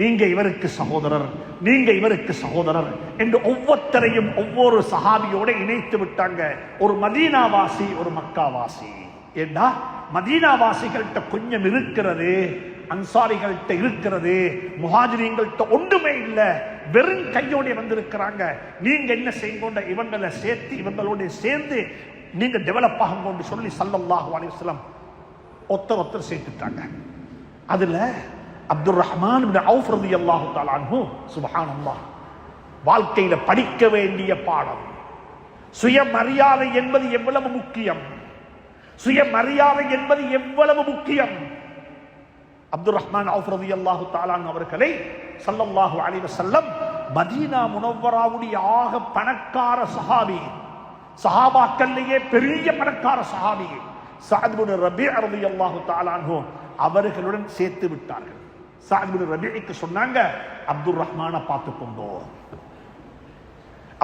நீங்க இவருக்கு சகோதரர், நீங்க இவருக்கு சகோதரர் என்று ஒவ்வொருத்தரையும் ஒவ்வொரு சஹாபியோட இணைத்து விட்டாங்க. ஒரு மதீனாவாசி, ஒரு மக்காவாசி. ஏண்டா மதீனாவாசிகள்கிட்ட கொஞ்சம் இருக்கிறது, அன்சாரிகள்கிட்ட இருக்கிறது, முஹாஜிரீன்கள்கிட்ட ஒன்றுமே இல்லை, வெறும் கையோட வந்திருக்கிறாங்க. நீங்க என்ன செய்யுங்க, இவங்களை சேர்த்து இவங்களோட சேர்ந்து நீங்க டெவலப் ஆகுங்க சொல்லி ஸல்லல்லாஹு அலைஹி வஸல்லம் ஒருத்தர் சேர்த்துட்டாங்க. அதுல அப்துர் ரஹ்மான் இப்னு அவுஃப் ரலியல்லாஹு தஆலா அன்ஹு, சுப்ஹானல்லாஹ், வாழ்க்கையில படிக்க வேண்டிய பாடம். சுயமரியாதை என்பது எவ்வளவு முக்கியம், சுயமரியாதை என்பது எவ்வளவு முக்கியம். அப்துர் ரஹ்மான் அவுஃப் ரலியல்லாஹு தஆலா அன்ஹு அவர்களை ஸல்லல்லாஹு அலைஹி வஸல்லம் மதீனா முனவ்வராவுடைய ஆக பணக்கார சஹாபி, சஹாபாக்கள்லேயே பெரிய பணக்கார சஹாபி சஅத் பின் ரபீஅ ரலியல்லாஹு தஆலா அன்ஹு அவர்களுடன் சேர்த்து விட்டார்கள். சஅத் பின் ரபீஅக்கு சொன்னாங்க, அப்துர் ரஹ்மானை பார்த்துக்கோங்க,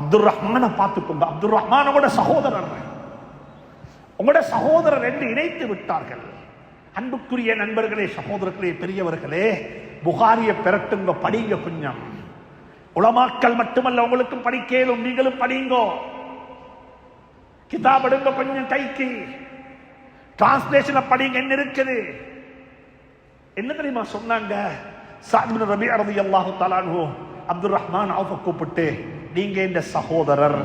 அப்துர் ரஹ்மானை பார்த்துக்கோங்க, அப்துர் ரஹ்மானோட சகோதரர், உங்களோட சகோதரர் என்று இணைத்து விட்டார்கள். அன்புக்குரிய நண்பர்களே, சகோதரர்களே, பெரியவர்களே, புகாரிய பெறட்டுங்க, படிங்க கொஞ்சம். உலமாக்கள் மட்டுமல்ல, உங்களுக்கும் படிக்கலும், நீங்களும் படிங்கோ. கிதாப் எடுங்க கொஞ்சம் கைக்கு, டிரான்ஸ்லேஷனை படிங்க. என்ன இருக்குது? என்ன தெரியுமா சொன்னாங்க? சஅத் பின் ரபீஅ ரலியல்லாஹு தஆலா அன்ஹு அப்துர் ரஹ்மான் அவுஃபை கூப்பிட்டு, நீங்க இந்த சகோதரர்,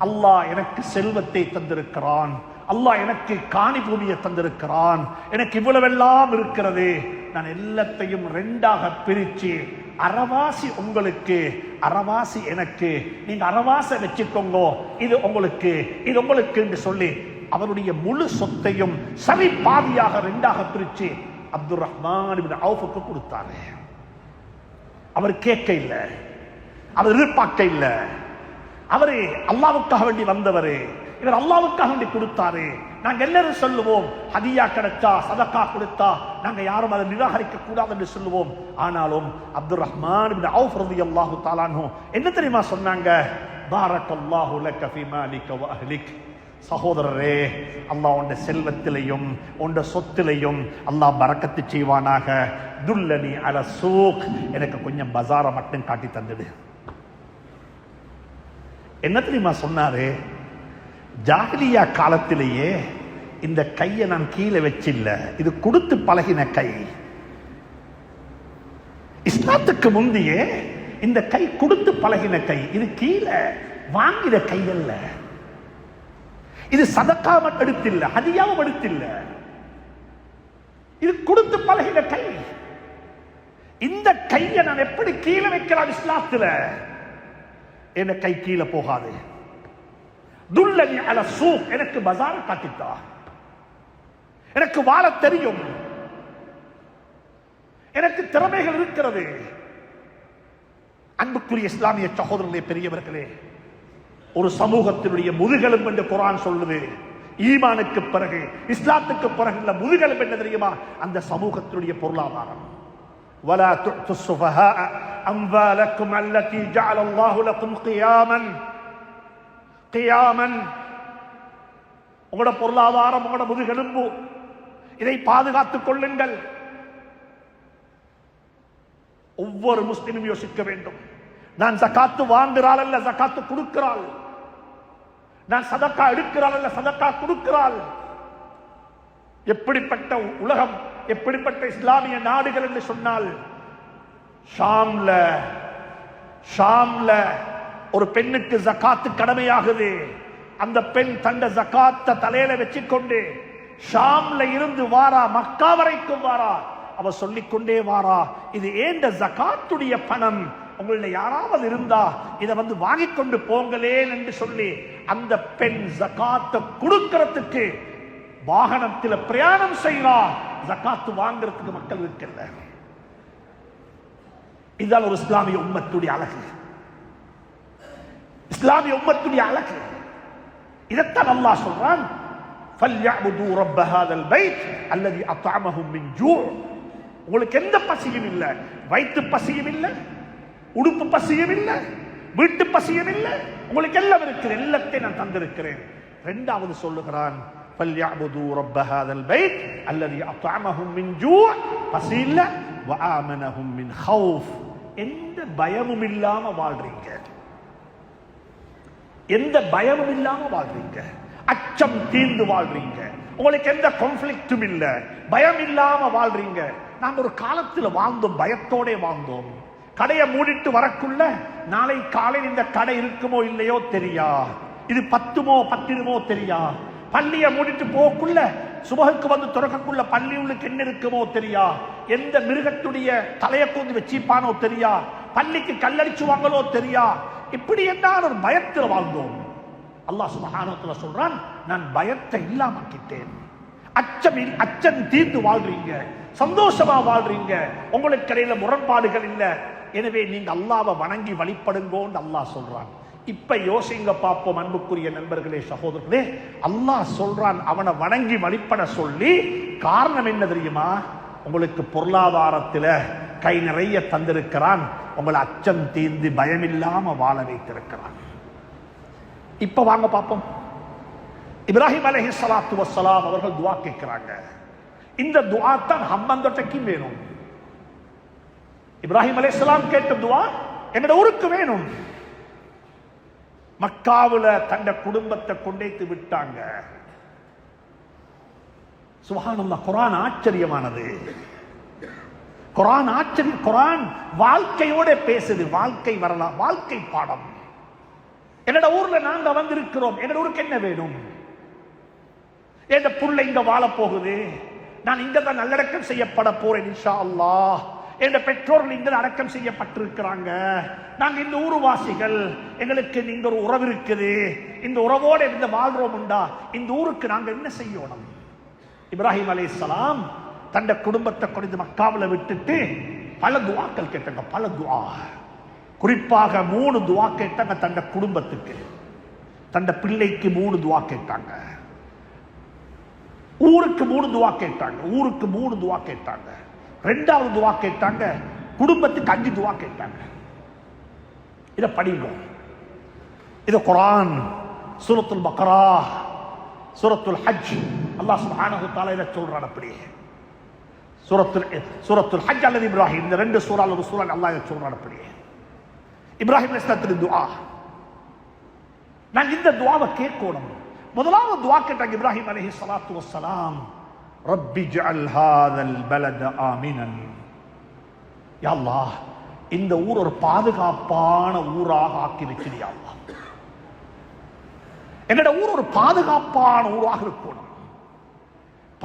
அல்லாஹ் எனக்கு செல்வத்தை தந்திருக்கிறான், அல்லாஹ் எனக்கு காணி பூமியை தந்திருக்கிறான், எனக்கு இவ்வளவெல்லாம் இருக்கிறது, நான் எல்லாத்தையும் ரெண்டாக பிரிச்சு அறவாசி உங்களுக்கு, அறவாசி எனக்கு, நீங்க அறவாசை வச்சுக்கோங்க, இது உங்களுக்கு, இது உங்களுக்கு என்று சொல்லி அவருடைய முழு சொத்தையும் சரி பாதியாக ரெண்டாக பிரிச்சு அப்துர் ரஹ்மான் இப்னு அவுஃபுக்கு கொடுத்தாரு. அவர் கேட்க இல்லை, அவர் எதிர்பார்க்க இல்லை. அவரு அல்லாவுக்காக வேண்டி வந்தவரு, இவர் அல்லாவுக்காக வேண்டி கொடுத்தாரு. நாங்க எல்லாரும் சொல்லுவோம், ஹதியா கிடைச்சா சதக்கா கொடுத்தா நாங்க யாரும் அதை நிராகரிக்க கூடாது என்று சொல்லுவோம். ஆனாலும் அப்துல் ரஹ்மான் இப்னு அவுஃப் ரலியல்லாஹு தஆலா அன்ஹு என்ன தெரியுமா சொன்னாங்க? பாரக்கல்லாஹு லக ஃபீ மாலிக வ அஹ்லிக். சகோதரரே, அல்லாஹ் உண்ட செல்வத்திலையும் உண்ட சொத்திலையும் அல்லாஹ் பரக்கத்து செய்வானாக. துல்லனி அல சூக், எனக்கு கொஞ்சம் பஜாரை மட்டும் காட்டி தந்துடு. என்ன தெரியுமா சொன்னாரு? ஜாஹிலியா காலத்திலேயே இந்த கையை நான் கீழே வச்சில்ல, இது கொடுத்து பழகின கை. இஸ்லாத்துக்கு முந்தையே இந்த கை கொடுத்து பழகின கை, இது கீழே வாங்கின கை அல்ல. இது சதக்காம எடுத்தில்ல, ஹதியாவும் எடுத்தில்ல, இது கொடுத்து பழகின கை. இந்த கையை நான் எப்படி கீழே வைக்கலாம் இஸ்லாத்துல? என்ன கை கீழே போகாது. துல்லனி அல சூக், எனக்கு பஜார காட்டித்தா, எனக்கு வாழ தெரியும், எனக்கு திறமைகள் இருக்கிறது. அன்புக்குரிய இஸ்லாமிய சகோதரர்களே, பெரியவர்களே, ஒரு சமூகத்தினுடைய முதுகெலும்பு என்று குர்ஆன் சொல்லுது. ஈமானுக்கு பிறகு இஸ்லாத்துக்கு பிறகு உள்ள முதுகெலும்பு என்ன தெரியுமா? அந்த சமூகத்தினுடைய பொருளாதாரம். ولا تعطوا السفهاء أموالكم التي جعل الله لكم قياما. உங்களோட பொருளாதாரம், உங்களோட முதுகெலும்பு, இதை பாதுகாத்துக் கொள்ளுங்கள். ஒவ்வொரு முஸ்லிமும் யோசிக்க வேண்டும். நான் ஜகாத்து வாங்குறாள் அல்ல, ஜகாத்து கொடுக்கிறாள். நான் சதக்கா எடுக்கிறாள் அல்ல, சதக்கா கொடுக்கிறாள். எப்படிப்பட்ட உலகம், எப்படிப்பட்ட இஸ்லாமிய நாடுகள் என்று சொன்னால், ஷாம்ல ஒரு பெண்ணுக்கு ஜகாத்து கடமையாகுது. அந்த பெண் தண்ட ஜகாத்த தலையில வச்சுக்கொண்டு ஷாம்ல இருந்து வாரா, மக்கா வரைக்கும் வாரா. அவ சொல்லிக்கொண்டே வாரா, இது ஏண்ட ஜகாத்துடைய பணம், உங்கள யாராவது இருந்தா இதை வந்து வாங்கி கொண்டு போங்களேன் என்று சொல்லி அந்த பெண் ஜகாத்தை கொடுக்கிறதுக்கு வாகனத்தில் பிரயாணம் செய்யறா. ஜகாத்து வாங்குறதுக்கு மக்கள் இருக்கல. இதுதான் ஒரு இஸ்லாமிய உம்மத்துடைய அழகு, இஸ்லாமிய உம்மத்துடைய அழகு. இதைத்தான் அல்லாஹ் சொல்றான், ஃபல்யஅபுது ரப்ப ஹாதல் பைத் அல்லதி அத்அமஹும் மின் ஜூ. உங்களுக்கு எந்த பசியும் இல்லை, வயிற்று பசியும் இல்லை, உடுப்பு பசியும் இல்லை, வீட்டு பசியும் இல்லை, உங்களுக்கு எல்லாம் இருக்குது, எல்லாத்தையும் நான் தந்திருக்கிறேன். இரண்டாவது சொல்லுகிறான், فَلْيَعْبُدُوا رَبَّ هَذَا الْبَيْتِ الَّذِي أَطْعَمَهُم مِّن جُوعٍ பசியில்ல وَآمَنَهُم مِّنْ خَوْفٍ. எந்த பயமும் இல்லாம வாழ்றீங்க, எந்த பயமும் இல்லாம வாழ்றீங்க, அச்சம் தீர்ந்து வாழ்றீங்க, உங்களுக்கு எந்த கான்ஃப்ளிக்டும் இல்ல, பயம் இல்லாம வாழ்றீங்க. நாங்க ஒரு காலத்துல வாழ்ந்தோம், பயத்தோட வாழ்ந்தோம். கடையை மூடிட்டு வரக்குள்ள நாளை காலையில் இந்த கடை இருக்குமோ இல்லையோ தெரியா, இது 10மோ தெரியா. பள்ளியை மூடிட்டு போக்குள்ள சுபகுக்கு வந்து துறக்கக்குள்ள பள்ளி உள்ளுக்கு என்ன இருக்குமோ தெரியா, எந்த மிருகத்துடைய தலையை கொண்டு வச்சிப்பானோ தெரியா, பள்ளிக்கு கல்லடிச்சுவாங்களோ தெரியா. இப்படி என்ன ஒரு பயத்தில் வாழ்ந்தோம். அல்லாஹ் சுப்ஹானஹு வ தஆலா சொல்றான், நான் பயத்தை இல்லாமக்கிட்டேன். அச்சம் தீர்ந்து வாழ்றீங்க, சந்தோஷமா வாழ்றீங்க, உங்களுக்கு இடையில முரண்பாடுகள் இல்லை. எனவே நீங்க அல்லாஹ்வை வணங்கி வழிபடுங்கோன்னு அல்லாஹ் சொல்றான். இப்ப யோசிங்க பார்ப்போம் அன்புக்குரிய நண்பர்களே, சகோதரர்களே. அல்லாஹ் சொல்றான் அவனை வணங்கி வழிபட சொல்லி. காரணம் என்ன தெரியுமா? உங்களுக்கு பொருளாதாரத்தில் கை நிறைய தந்திருக்கிறான், உங்களை அச்சம் தீர்ந்து பயமில்லாம வாழ வைத்திருக்கிறான். இப்ப வாங்க பார்ப்போம். இப்ராஹிம் அலைஹிஸ்ஸலாத்து வஸ்ஸலாம் அவர்கள் துஆ கேட்கிறாங்க. இந்த துஆ தான் ஹம்மந்தொட்டைக்கு வேணும். இப்ராஹிம் அலைஹிஸ்ஸலாம் கேட்ட துஆ என்னோட ஊருக்கு வேணும். மக்காவுல தந்த குடும்பத்தை கொண்டேத்து விட்டாங்க. சுப்ஹானல்லாஹ், குர்ஆன் ஆச்சரியமானது. குர்ஆன் ஆச்சரியம். குர்ஆன் வாழ்க்கையோட பேசுது, வாழ்க்கை வரலாம், வாழ்க்கை பாடம். என்னோட ஊர்ல நாங்க வந்திருக்கிறோம், என்னோட ஊருக்கு என்ன வேணும்? என் புள்ள இங்க வாழ போகுது, நான் இங்க தான் நல்லடக்கம் செய்யப்பட போறேன் இன்ஷா அல்லாஹ். என் பெற்றோர்கள் இங்க அடக்கம் செய்யப்பட்டிருக்கிறாங்க, நாங்க இந்த ஊருவாசிகள், எங்களுக்கு இங்க ஒரு உறவு இருக்குது, இந்த உறவோட இந்த வாழ்றோம் உண்டா, இந்த ஊருக்கு நாங்க என்ன செய்யணும்? இப்ராஹிம் அலைஹிஸ்ஸலாம் தன்னுடைய குடும்பத்தை கொண்டு மக்காவில் விட்டுட்டு பல துஆக்கள் கேட்டாங்க, பல துஆ. குறிப்பாக 3 துஆ கேட்டாங்க. தண்ட குடும்பத்துக்கு, தண்ட பிள்ளைக்கு 3 துஆ கேட்டாங்க. ஊருக்கு 3 துஆ கேட்டாங்க. ஊருக்கு 3 துஆ கேட்டாங்க. 2வது துஆ கேட்டாங்க. குடும்பத்துக்கு 5 துஆ கேட்டாங்க. இத படிங்க. இது குர்ஆன் சூரத்துல் பக்ரா, சூரத்துல் ஹஜ். அல்லாஹ் சுப்ஹானஹு வ தஆலா இத சொல்றான். அப்படியே சூரத்துல் ஹஜ் அல்லது இப்ராஹிம், இந்த 2 சூறால ஒரு சூறா அல்லாஹ் இத சொல்றான். அப்படியே இப்ராஹிம் அலைஹிஸ்ஸலாத்துடைய துஆ. நாங்க இந்த துஆவை கேட்கணும். முதலாவது துஆ கேட்டாங்க இப்ராஹிம் அலைஹிஸ்ஸலாத்து வஸ்ஸலாம், ரப்பி ஜஅல் ஹாதல் பலத ஆமினன். யா அல்லாஹ், இந்த ஊர் ஒரு பாதுகாப்பான ஊராக ஆக்கி வச்சிரியா அல்லாஹ். என்னோட ஊர் ஒரு பாதுகாப்பான ஊராக இருக்கணும்.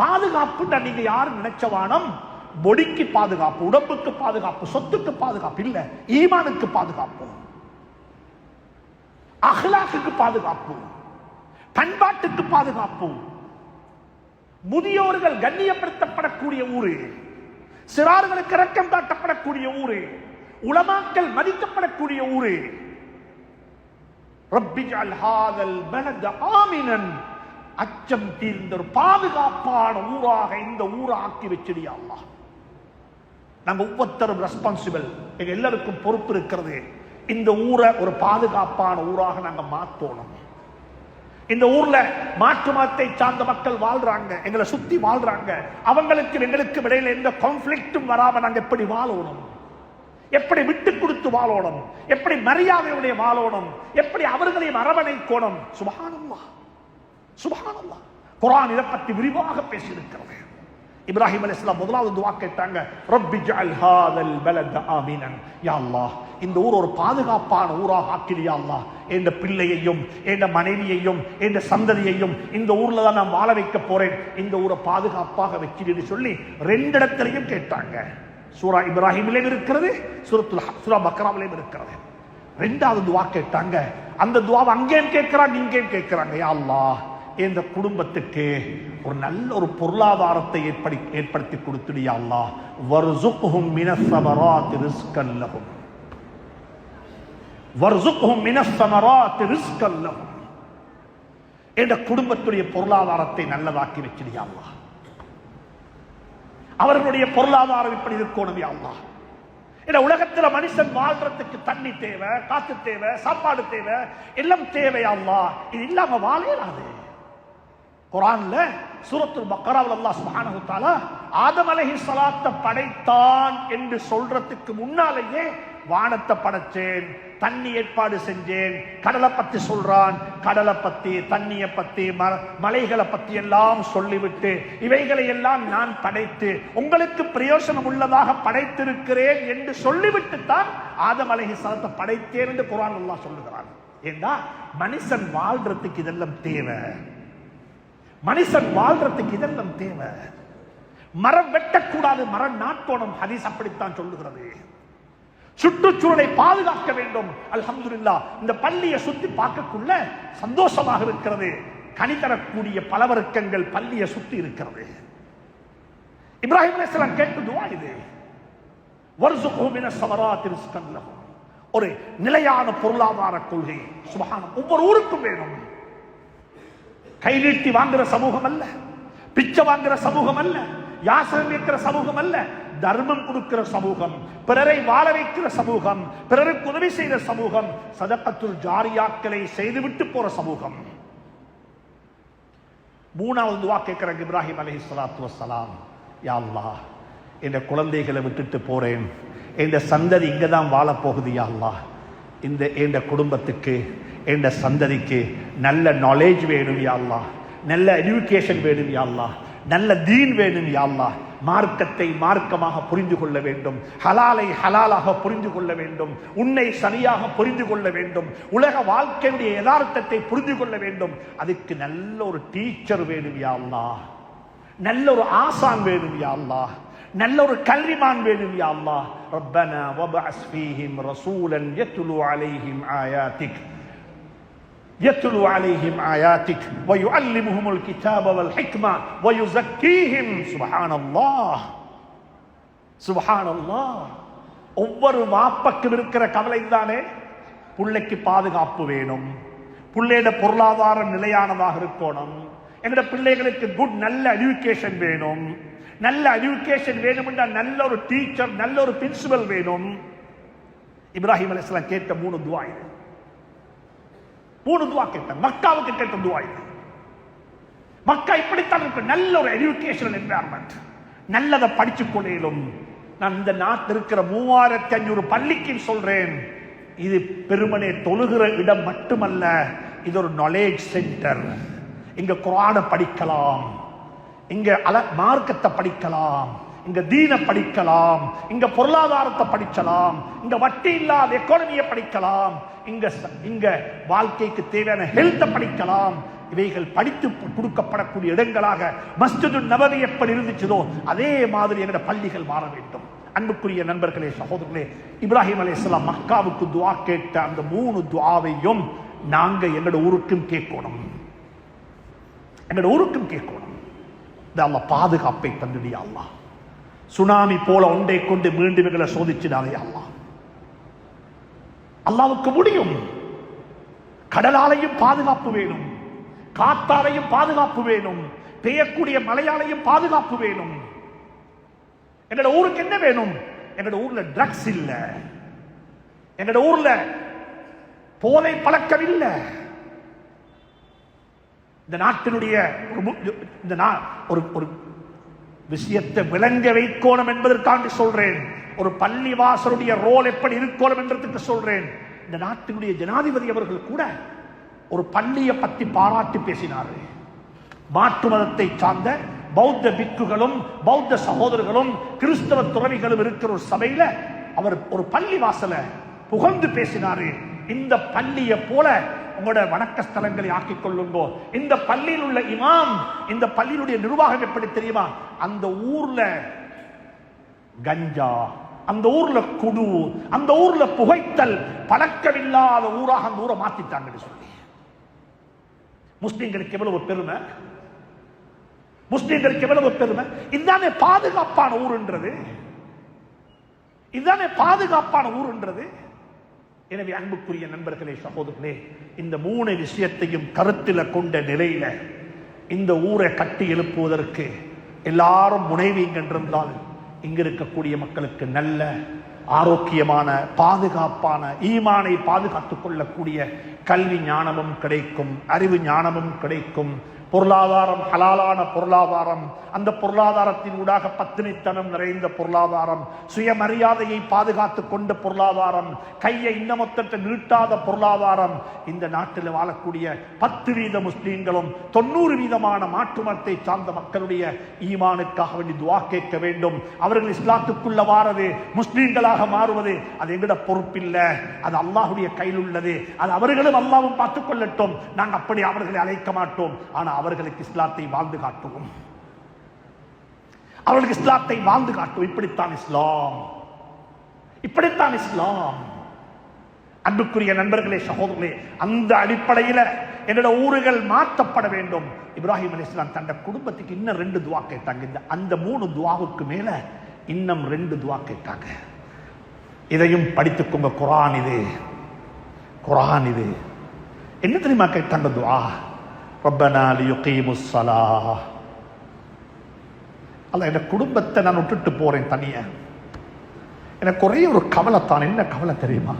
பாதுகாப்புன்னா நீங்க யாரும் நினைச்சவானம் பொடிக்கு பாதுகாப்பு, உடம்புக்கு பாதுகாப்பு, சொத்துக்கு பாதுகாப்பு இல்ல. ஈமானுக்கு பாதுகாப்பு, அஹ்லாக்குக்கு பாதுகாப்பு, பண்பாட்டுக்கு பாதுகாப்பு, முதியோர்கள் கண்ணியப்படுத்தப்படக்கூடிய ஊரு, சிறார்களுக்கு இரக்கம் காட்டப்படக்கூடிய ஊரு, உலமாக்கள் மதிக்கப்படக்கூடிய ஊரு. ரப்பி ஜஅல் ஹாதல் பலத ஆமினன், அச்சம் தீர்ந்த ஒரு பாதுகாப்பான ஊராக இந்த ஊரை ஆக்கி வச்சிடியா அல்லாஹ். நாங்க ஒவ்வொருத்தரும் ரெஸ்பான்சிபிள், எங்க எல்லாருக்கும் பொறுப்பு இருக்கிறது. இந்த ஊரை ஒரு பாதுகாப்பான ஊராக நாங்க மாத்தோணும். இந்த ஊர்ல மாற்று மதத்தை சார்ந்த மக்கள் வாழ்றாங்க, எங்களை சுத்தி வாழ்றாங்க. அவங்களுக்கு எங்களுக்கு இடையில எந்த கான்ஃபிளிக்டும் வராம நாங்க எப்படி வாழணும், எப்படி விட்டு கொடுத்து வாழணும், எப்படி மரியாதையுடைய வாழணும், எப்படி அவர்களையும் அரவணைக்கணும். சுப்ஹானல்லாஹ், சுப்ஹானல்லாஹ். குர்ஆன் இதை பற்றி விரிவாக பேசியிருக்கிறது. இப்ராஹிம் அலைஹிஸ்ஸலாம் முதலாவது துஆ கேட்டாங்க, ரப்பி ஜஅல் ஹாதல் பலத ஆமினன். யா அல்லாஹ், இந்த ஊர் ஒரு பாதுகாப்பான ஊராக ஆக்கிறியா அல்லாஹ். என் பிள்ளையையும் என் மனைவியையும் என் சந்ததியையும் இந்த ஊர்ல தான் நான் வாழ வைக்க போறேன். இந்த ஊரை பாதுகாப்பாக வச்சிருன்னு சொல்லி 2 இடத்திலையும் கேட்டாங்க. சூரா இப்ராஹிமிலேயும் இருக்கிறது, சூரா பக்ராவிலேயும் இருக்கிறது. 2வது துஆ கேட்டாங்க. அந்த துஆவை அங்கேயும் கேட்கிறாங்க, இங்கேயும் கேட்கிறாங்க. யா அல்லாஹ், இந்த குடும்பத்துக்கு ஒரு நல்ல ஒரு பொருளாதாரத்தை ஏற்படுத்தி கொடுத்துடியா அல்லாஹ். வர்சுக்ஹும் மினஸ் ஸமராத்தி ரிஸ்கன் லஹும், வர்சுக்ஹும் மினஸ் ஸமராத்தி ரிஸ்கன் லஹும். இந்த குடும்பத்துடைய பொருளாதாரத்தை நல்லதாக்கி வச்சிடியா அல்லாஹ். அவர்களுடைய பொருளாதாரம் இப்படி இருக்கணும் யா அல்லாஹ். இந்த உலகத்தில் மனுஷன் வாழ்றதுக்கு தண்ணி தேவை, காத்து தேவை, சாப்பாடு தேவை, எல்லாம் தேவை அல்லாஹ். இது இல்லாம வாழலாது. குர்ஆன்ல சூரத்துல் பக்ராவில் அல்லாஹ் சுப்ஹானஹு வ தஆலா ஆதம் அலைஹிஸ்ஸலாத்தை படைத்தான் என்று சொல்றதுக்கு முன்னாலேயே வானத்தை படைச்சேன், தண்ணி ஏற்பாடு செஞ்சேன், கடலை பத்தி சொல்றான். கடலை பத்தி, தண்ணியை பத்தி, மலைகளை பத்தி எல்லாம் சொல்லிவிட்டு இவைகளை எல்லாம் நான் படைத்து உங்களுக்கு பிரயோசனம் உள்ளதாக படைத்திருக்கிறேன் என்று சொல்லிவிட்டு தான் ஆதம் அலைஹிஸ்ஸலாத்தை படைத்தேன் என்று குர்ஆன் அல்லாஹ் சொல்லுகிறான். ஏன்னா மனுஷன் வாழ்றதுக்கு இதெல்லாம் தேவை, மனுஷன் வாழ்றதுக்கு இதெல்லாம் தேவை. மரம் வெட்டக்கூடாது, மரம் நாட்டோணும். ஹதீஸ் அப்படித்தான் சொல்லுகிறது. சுற்றுச்சூழலை பாதுகாக்க வேண்டும். அல்ஹம்துலில்லாஹ், இந்த பள்ளியை சுத்தி பார்க்கக்குள்ள சந்தோஷமாக இருக்கிறது. கனி தரக்கூடிய பலவர்க்கங்கள் பள்ளியை சுத்தி இருக்கிறது. இப்ராஹிம் அலைஹிஸ்ஸலாம் கேட்ட துஆ இது. வர்சுக்ஹும் மினஸ் ஸமராத்தி ரிஸ்கன் லஹும். ஒரு நிலையான பொருளாதார கொள்கை சுப்ஹானல்லாஹ் ஒவ்வொரு ஊருக்கும் வேணும். கை நீட்டி வாங்குற சமூகம் அல்ல, பிச்சை வாங்குற சமூகம் அல்ல, யாசகம் கேட்கிற சமூகம் அல்ல, தர்மம் கொடுக்கிற சமூகம், பிறரை வாழ வைக்கிற சமூகம், பிறருக்கு உதவி செய்கிற சமூகம், சதகத்துல் ஜாரியாக்களை செய்துவிட்டு போற சமூகம். 3வது துஆ கேட்கிறாங்க இப்ராஹிம் அலைஹிஸ்ஸலாத்து வஸ்ஸலாம். யா அல்லாஹ், என் குழந்தைகளை விட்டுட்டு போறேன், என் சந்ததி இங்கதான் வாழ போகுது. யா அல்லாஹ், இந்த என் குடும்பத்துக்கு என் சந்ததிக்கு நல்ல நாலேஜ் வேணும் யா அல்லாஹ், நல்ல எஜுகேஷன் வேணும் யா அல்லாஹ், நல்ல தீன் வேணும் யா அல்லாஹ். மார்க்கத்தை மார்க்கமாக புரிந்து கொள்ள வேண்டும், ஹலாலை ஹலாலாக புரிந்து கொள்ள வேண்டும், உன்னை சரியாக புரிந்து கொள்ள வேண்டும், உலக வாழ்க்கையுடைய யதார்த்தத்தை புரிந்து கொள்ள வேண்டும். அதுக்கு நல்ல ஒரு டீச்சர் வேணும் யா அல்லாஹ், நல்ல ஒரு ஆசான் வேணும் யா அல்லாஹ், நல்ல ஒரு கல்விமான் வேணும் யா அல்லாஹ். ரப்பனா வபஅஸ் ஃபீஹிம் ரசூலன் யத்லு அலைஹிம் ஆயாத்திக் يتلو عليهم آياتك ويعلمهم الكتاب والحكمة ويزكيهم. سبحان الله, سبحان الله. ஒவ்வொரு வாப்பக்கும் இருக்கிற கவலை தானே, பிள்ளைக்கு பாதுகாப்பு வேணும், பிள்ளையோட பொருளாதாரம் நிலையானதாக இருக்கணும், எங்கட பிள்ளைகளுக்கு குட் நல்ல எஜுகேஷன் வேணும். நல்ல எஜுகேஷன் வேணும் என்றால் நல்ல ஒரு டீச்சர், நல்ல ஒரு பிரின்சிபல் வேணும். இப்ராஹிம் அலைஹிஸ்ஸலாம் கேட்ட 3 துஆ இது. 3 துஆ கேட்டாங்க. மக்காவுக்கு கேட்ட துஆ இது. மக்கா இப்படித்தான் இருக்கு, நல்ல ஒரு எஜுகேஷனல் என்வாயர்மெண்ட், நல்லதை படிச்சு கொள்ளையிலும். நான் இந்த நாட்டில் இருக்கிற 3500 பள்ளிக்கு சொல்றேன், இது பெருமனே தொழுகிற இடம் மட்டுமல்ல, இது ஒரு நாலேஜ் சென்டர். இங்க குர்ஆனை படிக்கலாம், இங்க மார்க்கத்தை படிக்கலாம், இங்க தீன படிக்கலாம், இங்க பொருளாதாரத்தை படிக்கலாம், இங்க வட்டி இல்லாத எக்கானமியை படிக்கலாம், இங்க வாழ்க்கைக்கு தேவையான ஹெல்த்தை படிக்கலாம். இவைகள் படித்து கொடுக்கப்படக்கூடிய இடங்களாக மஸ்ஜிது நபவி எப்படி இருந்துச்சதோ அதே மாதிரி எங்கட பள்ளிகள் மாற வேண்டும். அன்புக்குரிய நண்பர்களே, சகோதரர்களே, இப்ராஹிம் அலைஹிஸ்ஸலாம் மக்காவுக்கு துஆ கேட்ட அந்த 3 துஆவையும் நாங்க எங்கட ஊருக்கும் கேட்கணும், எங்கட ஊருக்கும் கேட்கணும். அல்லாஹ் பாதுகாப்பை தந்துடியா அல்லாஹ், சுனாமி போல ஒன்றை கொண்டு மீண்டும் எங்களை சோதிச்சிடாதே அல்லாஹ். அல்லாஹ்வுக்கு முடியும். கடலாலையும் பாதுகாப்பு வேணும், காத்தாலையும் பாதுகாப்பு வேணும், பெய்யக்கூடிய மழையாலையும் பாதுகாப்பு வேணும். எங்கட ஊருக்கு என்ன வேணும்? எங்கட ஊர்ல ட்ரக்ஸ் இல்ல, எங்கட ஊர்ல போதை பழக்கம் இல்ல. இந்த நாட்டினுடைய ஒரு விஷயத்தை விளங்க வைக்கோணும் என்பதற்காக சொல்றேன். ஒரு பள்ளி வாசலுடைய ரோல் எப்படி இருக்கணும் என்றதுக்கு சொல்றேன். இந்த நாட்டினுடைய ஜனாதிபதி அவர்கள் கூட ஒரு பள்ளியை பற்றி பாராட்டி பேசினார். மாற்று மதத்தை சார்ந்த பௌத்த பிக்குகளும் பௌத்த சகோதரர்களும் கிறிஸ்தவ துறவிகளும் இருக்கிற ஒரு சபையில அவர் ஒரு பள்ளி வாசல புகழ்ந்து பேசினாரு. இந்த பள்ளியை போல உங்களோட வணக்க ஸ்தலங்களை ஆக்கிக் கொள்ளுங்கோ. இந்த பள்ளியில் உள்ள இமாம், இந்த பள்ளியினுடைய நிர்வாகம் எப்படி தெரியுமா? அந்த ஊர்ல கஞ்சா, அந்த ஊர்ல குடு, அந்த ஊர்ல புகைத்தல் பழக்கமில்லாத ஊராக அந்த ஊரை மாத்திட்டாங்கன்னு சொல்லி. முஸ்லிம்களுக்கு எவ்வளவு பெருமை, முஸ்லிம்களுக்கு எவ்வளவு பெருமை. இதுதானே பாதுகாப்பான ஊர்ன்றது, இதுதானே பாதுகாப்பான ஊர்ன்றது. எனவே அன்புக்குரிய நண்பர்களே, சகோதரர்களே, இந்த 3 விஷயத்தையும் கருத்தில் கொண்ட நிலையில இந்த ஊரை கட்டி எழுப்புவதற்கு எல்லாரும் முனைவீங்க என்றிருந்தால் இங்க இருக்கக்கூடிய மக்களுக்கு நல்ல ஆரோக்கியமான பாதுகாப்பான ஈமானை பாதுகாத்துக் கொள்ளக்கூடிய கல்வி ஞானமும் கிடைக்கும், அறிவு ஞானமும் கிடைக்கும். பொருளாதாரம் ஹலாலான பொருளாதாரம், அந்த பொருளாதாரத்தின் ஊடாக பத்தினித்தனம் நிறைந்த பொருளாதாரம், சுயமரியாதையை பாதுகாத்துக் கொண்ட பொருளாதாரம், கையை இன்னமொத்தத்தை நீட்டாத பொருளாதாரம். இந்த நாட்டில் வாழக்கூடிய 10% முஸ்லீம்களும் 90% மாற்று மதத்தை சார்ந்த மக்களுடைய ஈமானுக்காக வேண்டி துஆ கேட்க வேண்டும். அவர்கள் இஸ்லாத்துக்குள்ள வாரது, முஸ்லீம்களாக மாறுவது அது எங்கட பொறுப்பில்லை, அது அல்லாஹ்வுடைய கையில் உள்ளது. அது அவர்களும் அல்லாஹ்வும் பார்த்துக் கொள்ளட்டும். நாங்கள் அப்படி அவர்களை அழைக்க மாட்டோம். ஆனால் அவர்களுக்கு இஸ்லாத்தை வாழ்ந்து காட்டுவோம், அவர்களுக்கு இஸ்லாத்தை வாழ்ந்து காட்டுவோம். இப்படித்தான் இஸ்லாம், இப்படித்தான் இஸ்லாம். அன்புக்குரிய நண்பர்களே, சகோதரர்களே, அந்த அடிப்படையில் என்னோட ஊர்கள் மாற்றப்பட வேண்டும். இப்ராஹிம் அலைஹிஸ்ஸலாம் தன்னுடைய குடும்பத்துக்கு இன்னும் 2 துஆ கேட்டாங்க. அந்த 3 துஆவுக்கு மேல இன்னும் 2 துஆ கேட்டாங்க. இதையும் படித்துக்கோங்க. குர்ஆன் இது, குர்ஆன் இது. என்ன தெரியுமா கேட்டாங்க துஆ? ரப்பனா லியுகீமுஸ் ஸலாஹ். அல்லாஹ், என் குடும்பத்தை நான் விட்டுட்டு போறேன் தனியா. எனக்கு ஒரே ஒரு கவலை தான். என்ன கவலை தெரியுமா?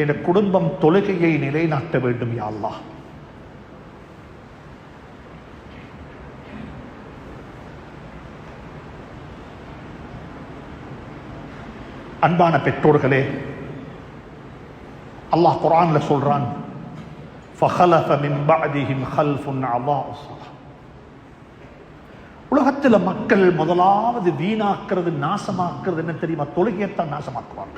என் குடும்பம் தொழுகையை நிலைநாட்ட வேண்டும் யா அல்லாஹ். அன்பான பெற்றோர்களே, அல்லாஹ் குர்ஆன்ல சொல்றான், فخلف من بعدهم خلف اضاعوا الصلاة. உலகத்தில் மக்கள் முதலாவது வீணாக்குறது, நாசமாக்குறது என்ன தெரியுமா? தொழுகையைத்தான் நாசமாக்குவாங்க.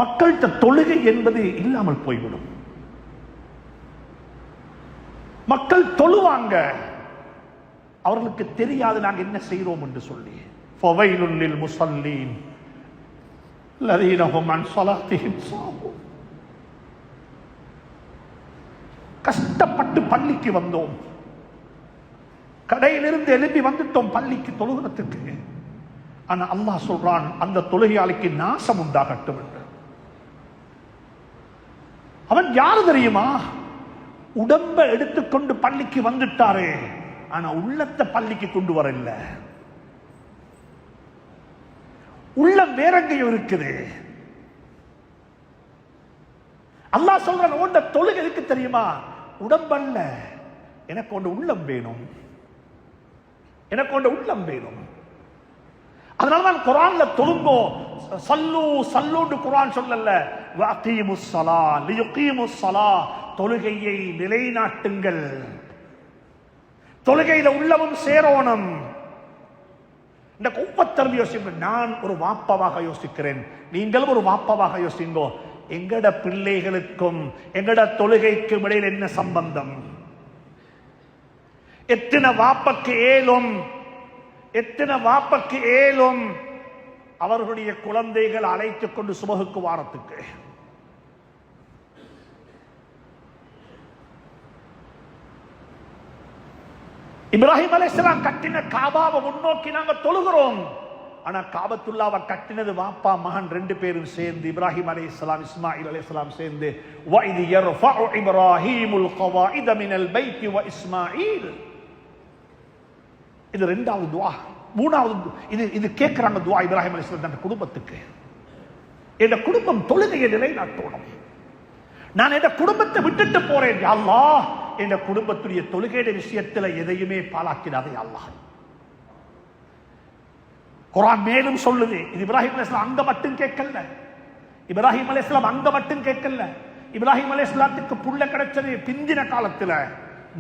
மக்கள்கிட்ட தொழுகை என்பது இல்லாமல் போய்விடும். மக்கள் தொழுவாங்க, அவர்களுக்கு தெரியாது நாங்க என்ன செய்யறோம் என்று சொல்லி. ஃபவைலுல் லில் முஸல்லீன் الذين هم عن صلاتهم ساهون. கஷ்டப்பட்டு பள்ளிக்கு வந்தோம், கடையிலிருந்து எழுப்பி வந்துட்டோம் பள்ளிக்கு தொழுகிறதுக்கு. ஆனா அல்லாஹ் சொல்றான், அந்த தொழுகையாளிக்கு நாசம் உண்டாகட்டும் என்று. அவன் யாரு தெரியுமா? உடம்ப எடுத்துக்கொண்டு பள்ளிக்கு வந்துட்டாரே, ஆனா உள்ளத்தை பள்ளிக்கு கொண்டு வரல. உள்ளம் வேற எங்கேயும் இருக்குது. அல்லாஹ் சொல்றான், உண்ட தொழுகை எதுக்கு தெரியுமா? உடம்பல்ல, எனக்கு ஒன்று உள்ளம் வேணும், எனக்கு ஒன்று உள்ளம் வேணும். அதனாலதான் குர்ஆன்ல தொழுங்கோ, சல்லு சல்லுன்னு குர்ஆன் சொல்லல, வஅகீமுஸ் ஸலா லியுகீமுஸ் ஸலா, தொழுகையை நிலைநாட்டுங்கள். தொழுகையில உள்ளமும் சேரோணும். இந்த ஒவ்வொருத்தரும் யோசிங்க. நான் ஒரு வாப்பாவாக யோசிக்கிறேன், நீங்களும் ஒரு வாப்பாவாக யோசிங்கோ. எங்கட பிள்ளைகளுக்கும் எங்கட தொழுகைக்கும் இடையில் என்ன சம்பந்தம்? எத்தனை வாப்பக்கு ஏலும் அவர்களுடைய குழந்தைகள் அழைத்துக் கொண்டு சுபகுக்கு வாரத்துக்கு. இப்ராஹிம் அலைஹிஸ்ஸலாம் கட்டின காபாவை முன்னோக்கி நாங்க தொழுகிறோம். ஆனா காபத்துல்லாவை கட்டினது வாப்பா மகன் ரெண்டு பேரும் சேர்ந்து, இப்ராஹிம் அலைஹிஸ்ஸலாம் இஸ்மாயில் அலைஹிஸ்ஸலாம் சேர்ந்து. வஇத் யர்ஃபஉ இப்ராஹீமுல் கவாயித மினல் பைத்தி வ இஸ்மாயில். இது இரண்டாவது துஆ. மூணாவது இது கேட்கிறாங்க துஆ இப்ராஹிம் அலைஹிஸ்ஸலாம் தன் குடும்பத்துக்கு. என் குடும்பம் தொழுகையை நிலைநாட்டணும். நான் என் குடும்பத்தை விட்டுட்டு போறேன் யா அல்லாஹ், என் குடும்பத்துடைய தொழுகைയുടെ விஷயத்துல எதையுமே பாழாக்கிடாதே யா அல்லாஹ். குர்ஆன் மேலும் சொல்லுது, இது இப்ராஹிம் அலைஹிஸ்ஸலாம் அங்க மட்டும் கேட்கல. இப்ராஹிம் அலைஹிஸ்ஸலாம் அங்க மட்டும் கேட்கல. இப்ராஹிம் அலைஹிஸ்ஸலாத்துக்கு புள்ள கிடைச்சது பிந்தின காலத்துல.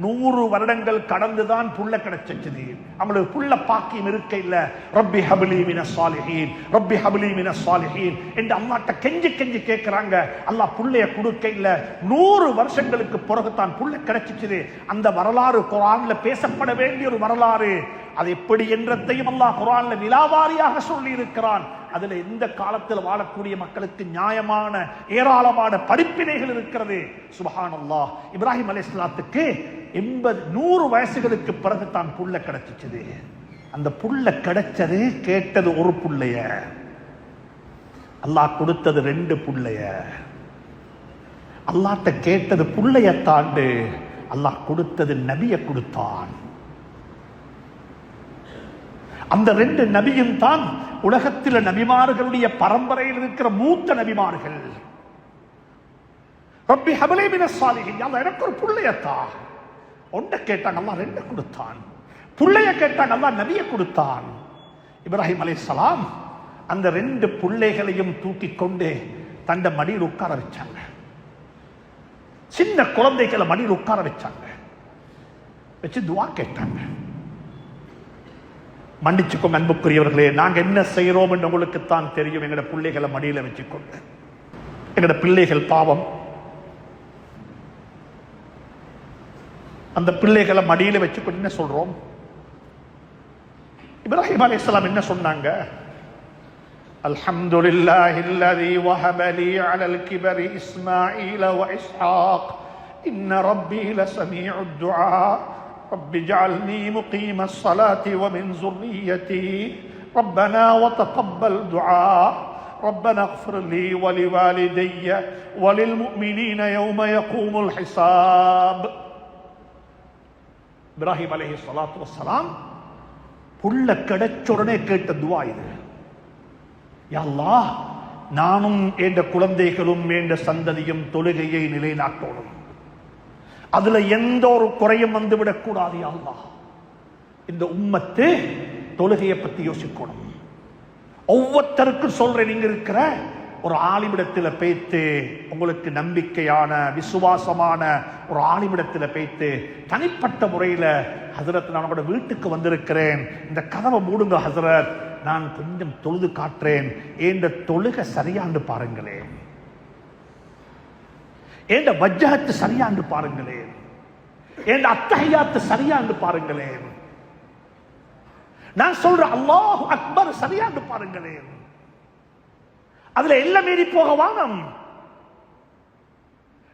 100 வருடங்கள் கடந்துதான் புள்ள கிடைச்சது. அவங்களுக்கு புள்ள பாக்கியம் இருக்க இல்ல. ரப்பி ஹப்லி மினஸ் சாலிஹீன், ரப்பி ஹப்லி மினஸ் சாலிஹீன் என்று அல்லாஹ்ட்ட கெஞ்சி கெஞ்சி கேட்கிறாங்க. அல்லாஹ் புள்ளைய கொடுக்க இல்ல. 100 வருஷங்களுக்கு பிறகுதான் புள்ள கிடைச்சிச்சு. அந்த வரலாறு குர்ஆன்ல பேசப்பட வேண்டிய ஒரு வரலாறு. அது எப்படி என்றதையும் அல்லாஹ் குர்ஆன்ல விலாவாரியாக சொல்லி இருக்கிறான். அதுல எந்த காலத்தில் வாழக்கூடிய மக்களுக்கு நியாயமான ஏராளமான படிப்பினைகள் இருக்கிறது. சுப்ஹானல்லாஹ். இப்ராஹிம் அலைஹிஸ்ஸலாத்துக்கு 100 வயசுகளுக்கு பிறகு தான் புள்ள கிடைச்சிச்சு. அந்த புள்ள கிடைச்சது கேட்டது ஒரு புள்ளைய, அல்லாஹ் கொடுத்தது 2 புள்ளைய. அல்லாஹ்ட்ட கேட்டது புள்ளைய தாண்டு, அல்லாஹ் கொடுத்தது நபியை கொடுத்தான். அந்த 2 நபியும் தான் உலகத்தில் நபிமார்களுடைய பரம்பரையில் இருக்கிற மூத்த நபிமார்கள். ரப்பி ஹப்லி மினஸ் சாலிஹீன், அல்லாஹ் எனக்கு ஒரு புள்ளையத்தா. ஒன்றை கேட்டாங்க, அல்லாஹ் 2 கொடுத்தான். புள்ளைய கேட்டாங்க, அல்லாஹ் நபியை கொடுத்தான். இப்ராஹிம் அலைஹிஸ்ஸலாம் அந்த 2 புள்ளைகளையும் தூக்கி கொண்டு தண்ட மடியில் உட்கார வச்சாங்க. சின்ன குழந்தைகளை மடியில் உட்கார வச்சாங்க. வச்சு துஆ கேட்டாங்க. மன்னிச்சுக்கோங்க அன்புக்குரியவர்களே, நாங்க என்ன செய்யறோம் என்று உங்களுக்கு தான் தெரியும். எங்கட பிள்ளைகளை மடியில வச்சுக்கொண்டு, எங்கட பிள்ளைகள் பாவம். அந்த பிள்ளைகளை மடியில வச்சுக்கொண்டு என்ன சொல்றோம்? இப்ராஹிம் அலைஹிஸ்ஸலாம் என்ன சொன்னாங்க? அல்ஹம்துலில்லாஹில்லதீ வஹப லீ அலல் கிபரி இஸ்மாஈல வ இஸ்ஹாக் இன்ன ரப்பீ லஸமீஉத் துஆ رب اجعلني مقيم الصلاة ومن ذريتي ربنا وتقبل دعاء ربنا اغفر لي ولوالدي وللمؤمنين يوم يقوم الحساب. இப்ராஹிம் அலைஹிஸ்ஸலாத்து வஸ்ஸலாம் புள்ள கிடைச்சோடனே கேட்ட துஆ இது. யா அல்லாஹ், நானும் என்ற குழந்தைகளும் என்ற சந்ததியும் தொழுகையை நிலைநாட்டணும். அதுல எந்த ஒரு குறையும் வந்துவிடக் கூடாது. யா அல்லாஹ், இந்த உம்மத்து தொழுகையை பத்தி யோசிக்கணும். ஒவ்வொருத்தருக்கும் சொல்றேன், நீங்க இருக்கிற ஒரு ஆலிமிடத்தில் பேய்த்து, உங்களுக்கு நம்பிக்கையான விசுவாசமான ஒரு ஆலிமிடத்தில் பேய்த்து தனிப்பட்ட முறையில், ஹசரத் நான் உங்களோட வீட்டுக்கு வந்திருக்கிறேன், இந்த கதவை மூடுங்க ஹசரத், நான் கொஞ்சம் தொழுது காட்டுறேன், என்ற தொழுகை சரியாண்டு பாருங்களேன், என்ற வஜ்ஜஹத்து சரியாண்டு பாருங்களேன், என்ற அத்தஹியாத்து சரியாண்டு பாருங்களேன், நான் சொல்ற அல்லாஹு அக்பர் சரியாண்டு பாருங்களேன். அதுல எல்லாம் மீறி போக வானம்.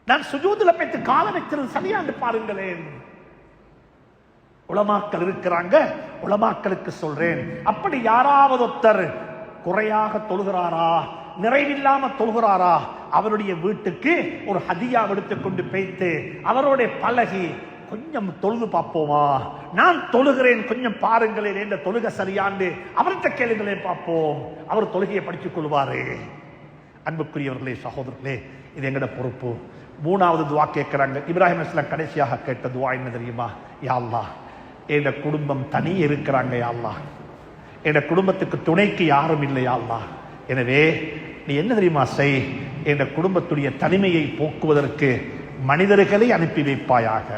நான் சுஜூதுல போய்த்து கால வைக்கிறது சரியாண்டு பாருங்களேன். உலமாக்கள் இருக்கிறாங்க, உலமாக்களுக்கு சொல்றேன், அப்படி யாராவது ஒருத்தர் குறையாக தொழுகிறாரா, நிறைவில்லாம தொழுகிறாரா, அவருடைய வீட்டுக்கு ஒரு ஹதியா எடுத்துக்கொண்டு போய்த்து அவரோட பழகி கொஞ்சம் தொழுது பார்ப்போமா, நான் தொழுகிறேன் கொஞ்சம் பாருங்களேன், என்ற தொழுகை சரியாண்டு அவர்கிட்ட கேளுங்களேன் பார்ப்போம், அவர் தொழுகையை படித்துக் கொள்வாரு. அன்புக்குரியவர்களே, சகோதரர்களே, இது எங்கட பொறுப்பு. மூணாவது துவா கேட்கிறாங்க. இப்ராஹிம் அலைஹிஸ்ஸலாம் கடைசியாக கேட்ட துவா என்ன தெரியுமா? யா அல்லாஹ், என் குடும்பம் தனி இருக்கிறாங்க, யா அல்லாஹ், என் குடும்பத்துக்கு துணைக்கு யாரும் இல்லை, யா அல்லாஹ், எனவே நீ என்ன தெரியுமா செய், என் குடும்பத்துடைய தனிமையை போக்குவதற்கு மனிதர்களை அனுப்பி வைப்பாயாக,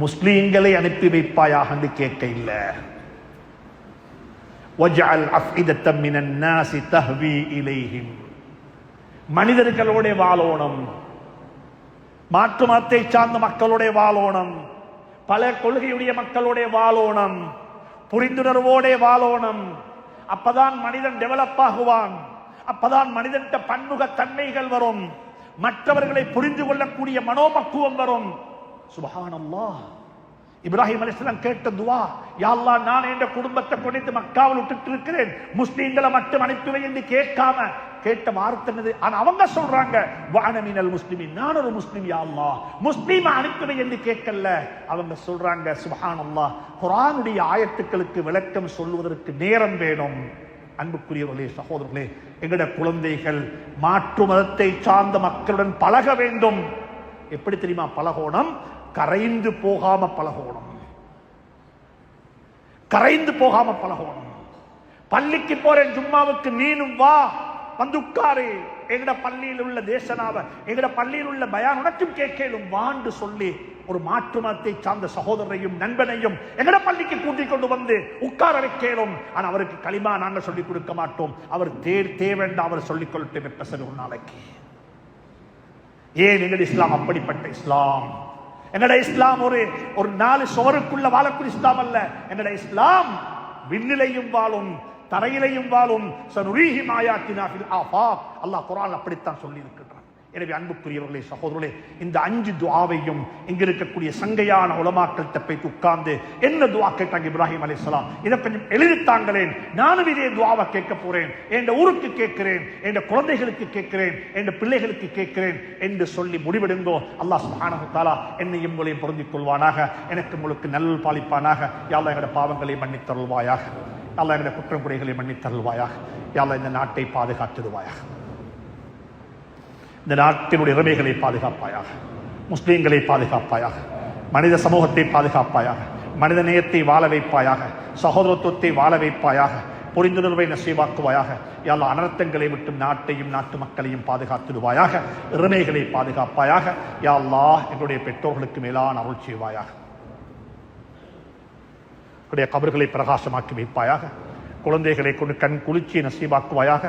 முஸ்லீம்களை அனுப்பி வைப்பாயாக என்று கேட்க இல்லை. வஜ்அல் அஃஇதத்தம் மினன் நாஸி தஹ்வி இலைஹிம், மனிதர்களோட வாழோணம், மாற்று மதத்தை சார்ந்த மக்களோட வாழோணம், பல கொள்கையுடைய மக்களோட வாழோணம், புரிந்துணர்வோட வாழோணம். அப்பதான் மனிதன் டெவலப் ஆகுவான், அப்பதான் மனிதன் பன்முக தன்மைகள் வரும், மற்றவர்களை புரிந்து கொள்ளக்கூடிய மனோபக்குவம் வரும். சுப்ஹானல்லாஹ், இப்ராஹிம் அலைஹிஸ்ஸலாம் கேட்ட துவா, யா அல்லாஹ், நான் என்ற குடும்பத்தை கொண்டு மக்காவில் விட்டுட்டு இருக்கிறேன், முஸ்லீம்களை மட்டும் அனுப்பி என்று கேட்காம கேட்ட வார்த்தை என்னது? ஆனா அவங்க சொல்றாங்க, வஅன மினல் முஸ்லிமீன், நான் ஒரு முஸ்லிம், யா அல்லாஹ், முஸ்லீம அனுப்பி என்று கேட்கல. அவங்க சொல்றாங்க, சுப்ஹானல்லாஹ், குர்ஆனுடைய ஆயத்துக்களுக்கு விளக்கம் சொல்வதற்கு நேரம் வேணும். அன்புக்குரியவர்களே, சகோதரர்களே, எங்கட குழந்தைகள் மாற்று மதத்தை சார்ந்த மக்களுடன் பழக வேண்டும். எப்படி தெரியுமா பழகோணம்? கரைந்து போகாம பழகோணம், கரைந்து போகாம பழகோணம். பள்ளிக்கு போறேன் ஜும்மாவுக்கு, நீனும் வா, வந்து உட்காரு, எங்கட பள்ளியில் உள்ள தேசனாவ, எங்கட பள்ளியில் உள்ள பயான் உனக்கும் கேட்கலும் வாண்டு சொல்லி ஒரு மாற்று மதத்தை சார்ந்த சகோதரரையும் நண்பனையும் எங்கட பள்ளிக்கு கூட்டிக் கொண்டு வந்து உட்கார வைக்கலும். ஆனா அவருக்கு களிமா நாங்கள் சொல்லிக் கொடுக்க மாட்டோம், அவர் தேவேண்டா, அவர் சொல்லிக் கொள்ளட்டும் எப்ப சரி ஒரு நாளைக்கு. ஏன் எங்கட இஸ்லாம் அப்படிப்பட்ட இஸ்லாம்? எங்கட இஸ்லாம் ஒரு நாலு சுவருக்குள்ள வாழக்கூடிய இஸ்லாம் அல்ல. எங்கட இஸ்லாம் விண்ணிலையும் வாழும், தரையிலையும் வாழும். சனுரீஹிம் ஆயாத்தினா ஃபில் ஆஃபாக், அல்லாஹ் குர்ஆன் அப்படித்தான் சொல்லி இருக்கிறான். எனவே அன்புக்குரியவர்களே, சகோதரர்களே, இந்த 5 துஆவையும் இங்க இருக்கக்கூடிய சங்கையான உலமாக்கள்கிட்ட போய் உட்கார்ந்து என்ன துஆ கேட்டாங்க இப்ராஹிம் அலைஹிஸ்ஸலாம், இதை கொஞ்சம் எழுதித்தாங்களேன், நானும் இதே துஆவை கேட்க போறேன், என் ஊருக்கு கேட்கிறேன், என் குழந்தைகளுக்கு கேட்கிறேன், என் பிள்ளைகளுக்கு கேட்கிறேன் என்று சொல்லி முடிவெடுங்கோ. அல்லாஹ் சுப்ஹானஹு வ தஆலா என்னையும் உங்களையும் பொருந்திக் கொள்வானாக, எனக்கு உங்களுக்கு நல் பாலிப்பானாக. யா அல்லாஹ், எங்களுடைய பாவங்களை மன்னித்தருள்வாயாக, யா அல்லாஹ், எங்களுடைய குற்றம் குறைகளை மன்னித்தருள்வாயாக, யா அல்லாஹ், இந்த நாட்டை பாதுகாத்திடுவாயாக, இந்த நாட்டினுடைய உரிமைகளை பாதுகாப்பாயாக, முஸ்லீம்களை பாதுகாப்பாயாக, மனித சமூகத்தை பாதுகாப்பாயாக, மனித நேயத்தை வாழ வைப்பாயாக, சகோதரத்துவத்தை வாழ வைப்பாயாக, புரிந்துணர்வை நசீவாக்குவாயாக. யா அல்லாஹ், அனர்த்தங்களை விட்டு நாட்டையும் நாட்டு மக்களையும் பாதுகாத்திடுவாயாக, உரிமைகளை பாதுகாப்பாயாக. யா அல்லாஹ், எங்களுடைய பெற்றோர்களுக்கு மேலான அருள் செய்வாயாக, கபர்களை பிரகாசமாக்கி வைப்பாயாக, குழந்தைகளை கொண்டு கண் குளிர்ச்சியை நசீவாக்குவாயாக.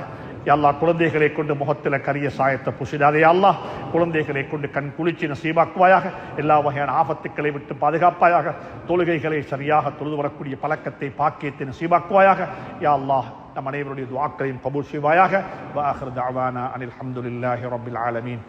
யா அல்லாஹ், குழந்தைகளை கொண்டு முகத்தில் கரிய சாயத்தை புசிடாதே. யா அல்லாஹ், குழந்தைகளை கொண்டு கண் குளிர்ச்சி நசீபாக்குவாயாக, எல்லா வகையான ஆபத்துக்களை விட்டு பாதுகாப்பாயாக, தொழுகைகளை சரியாக தொழுது வரக்கூடிய பழக்கத்தை பாக்கியத்தை நசீபாக்குவாயாக. யா அல்லாஹ், நம் அனைவருடைய துஆக்களையும் கபூல் செய்வாயாக. வ ஆகிரு தஅவானா அனில் ஹம்துலில்லாஹி ரப்பில் ஆலமீன்.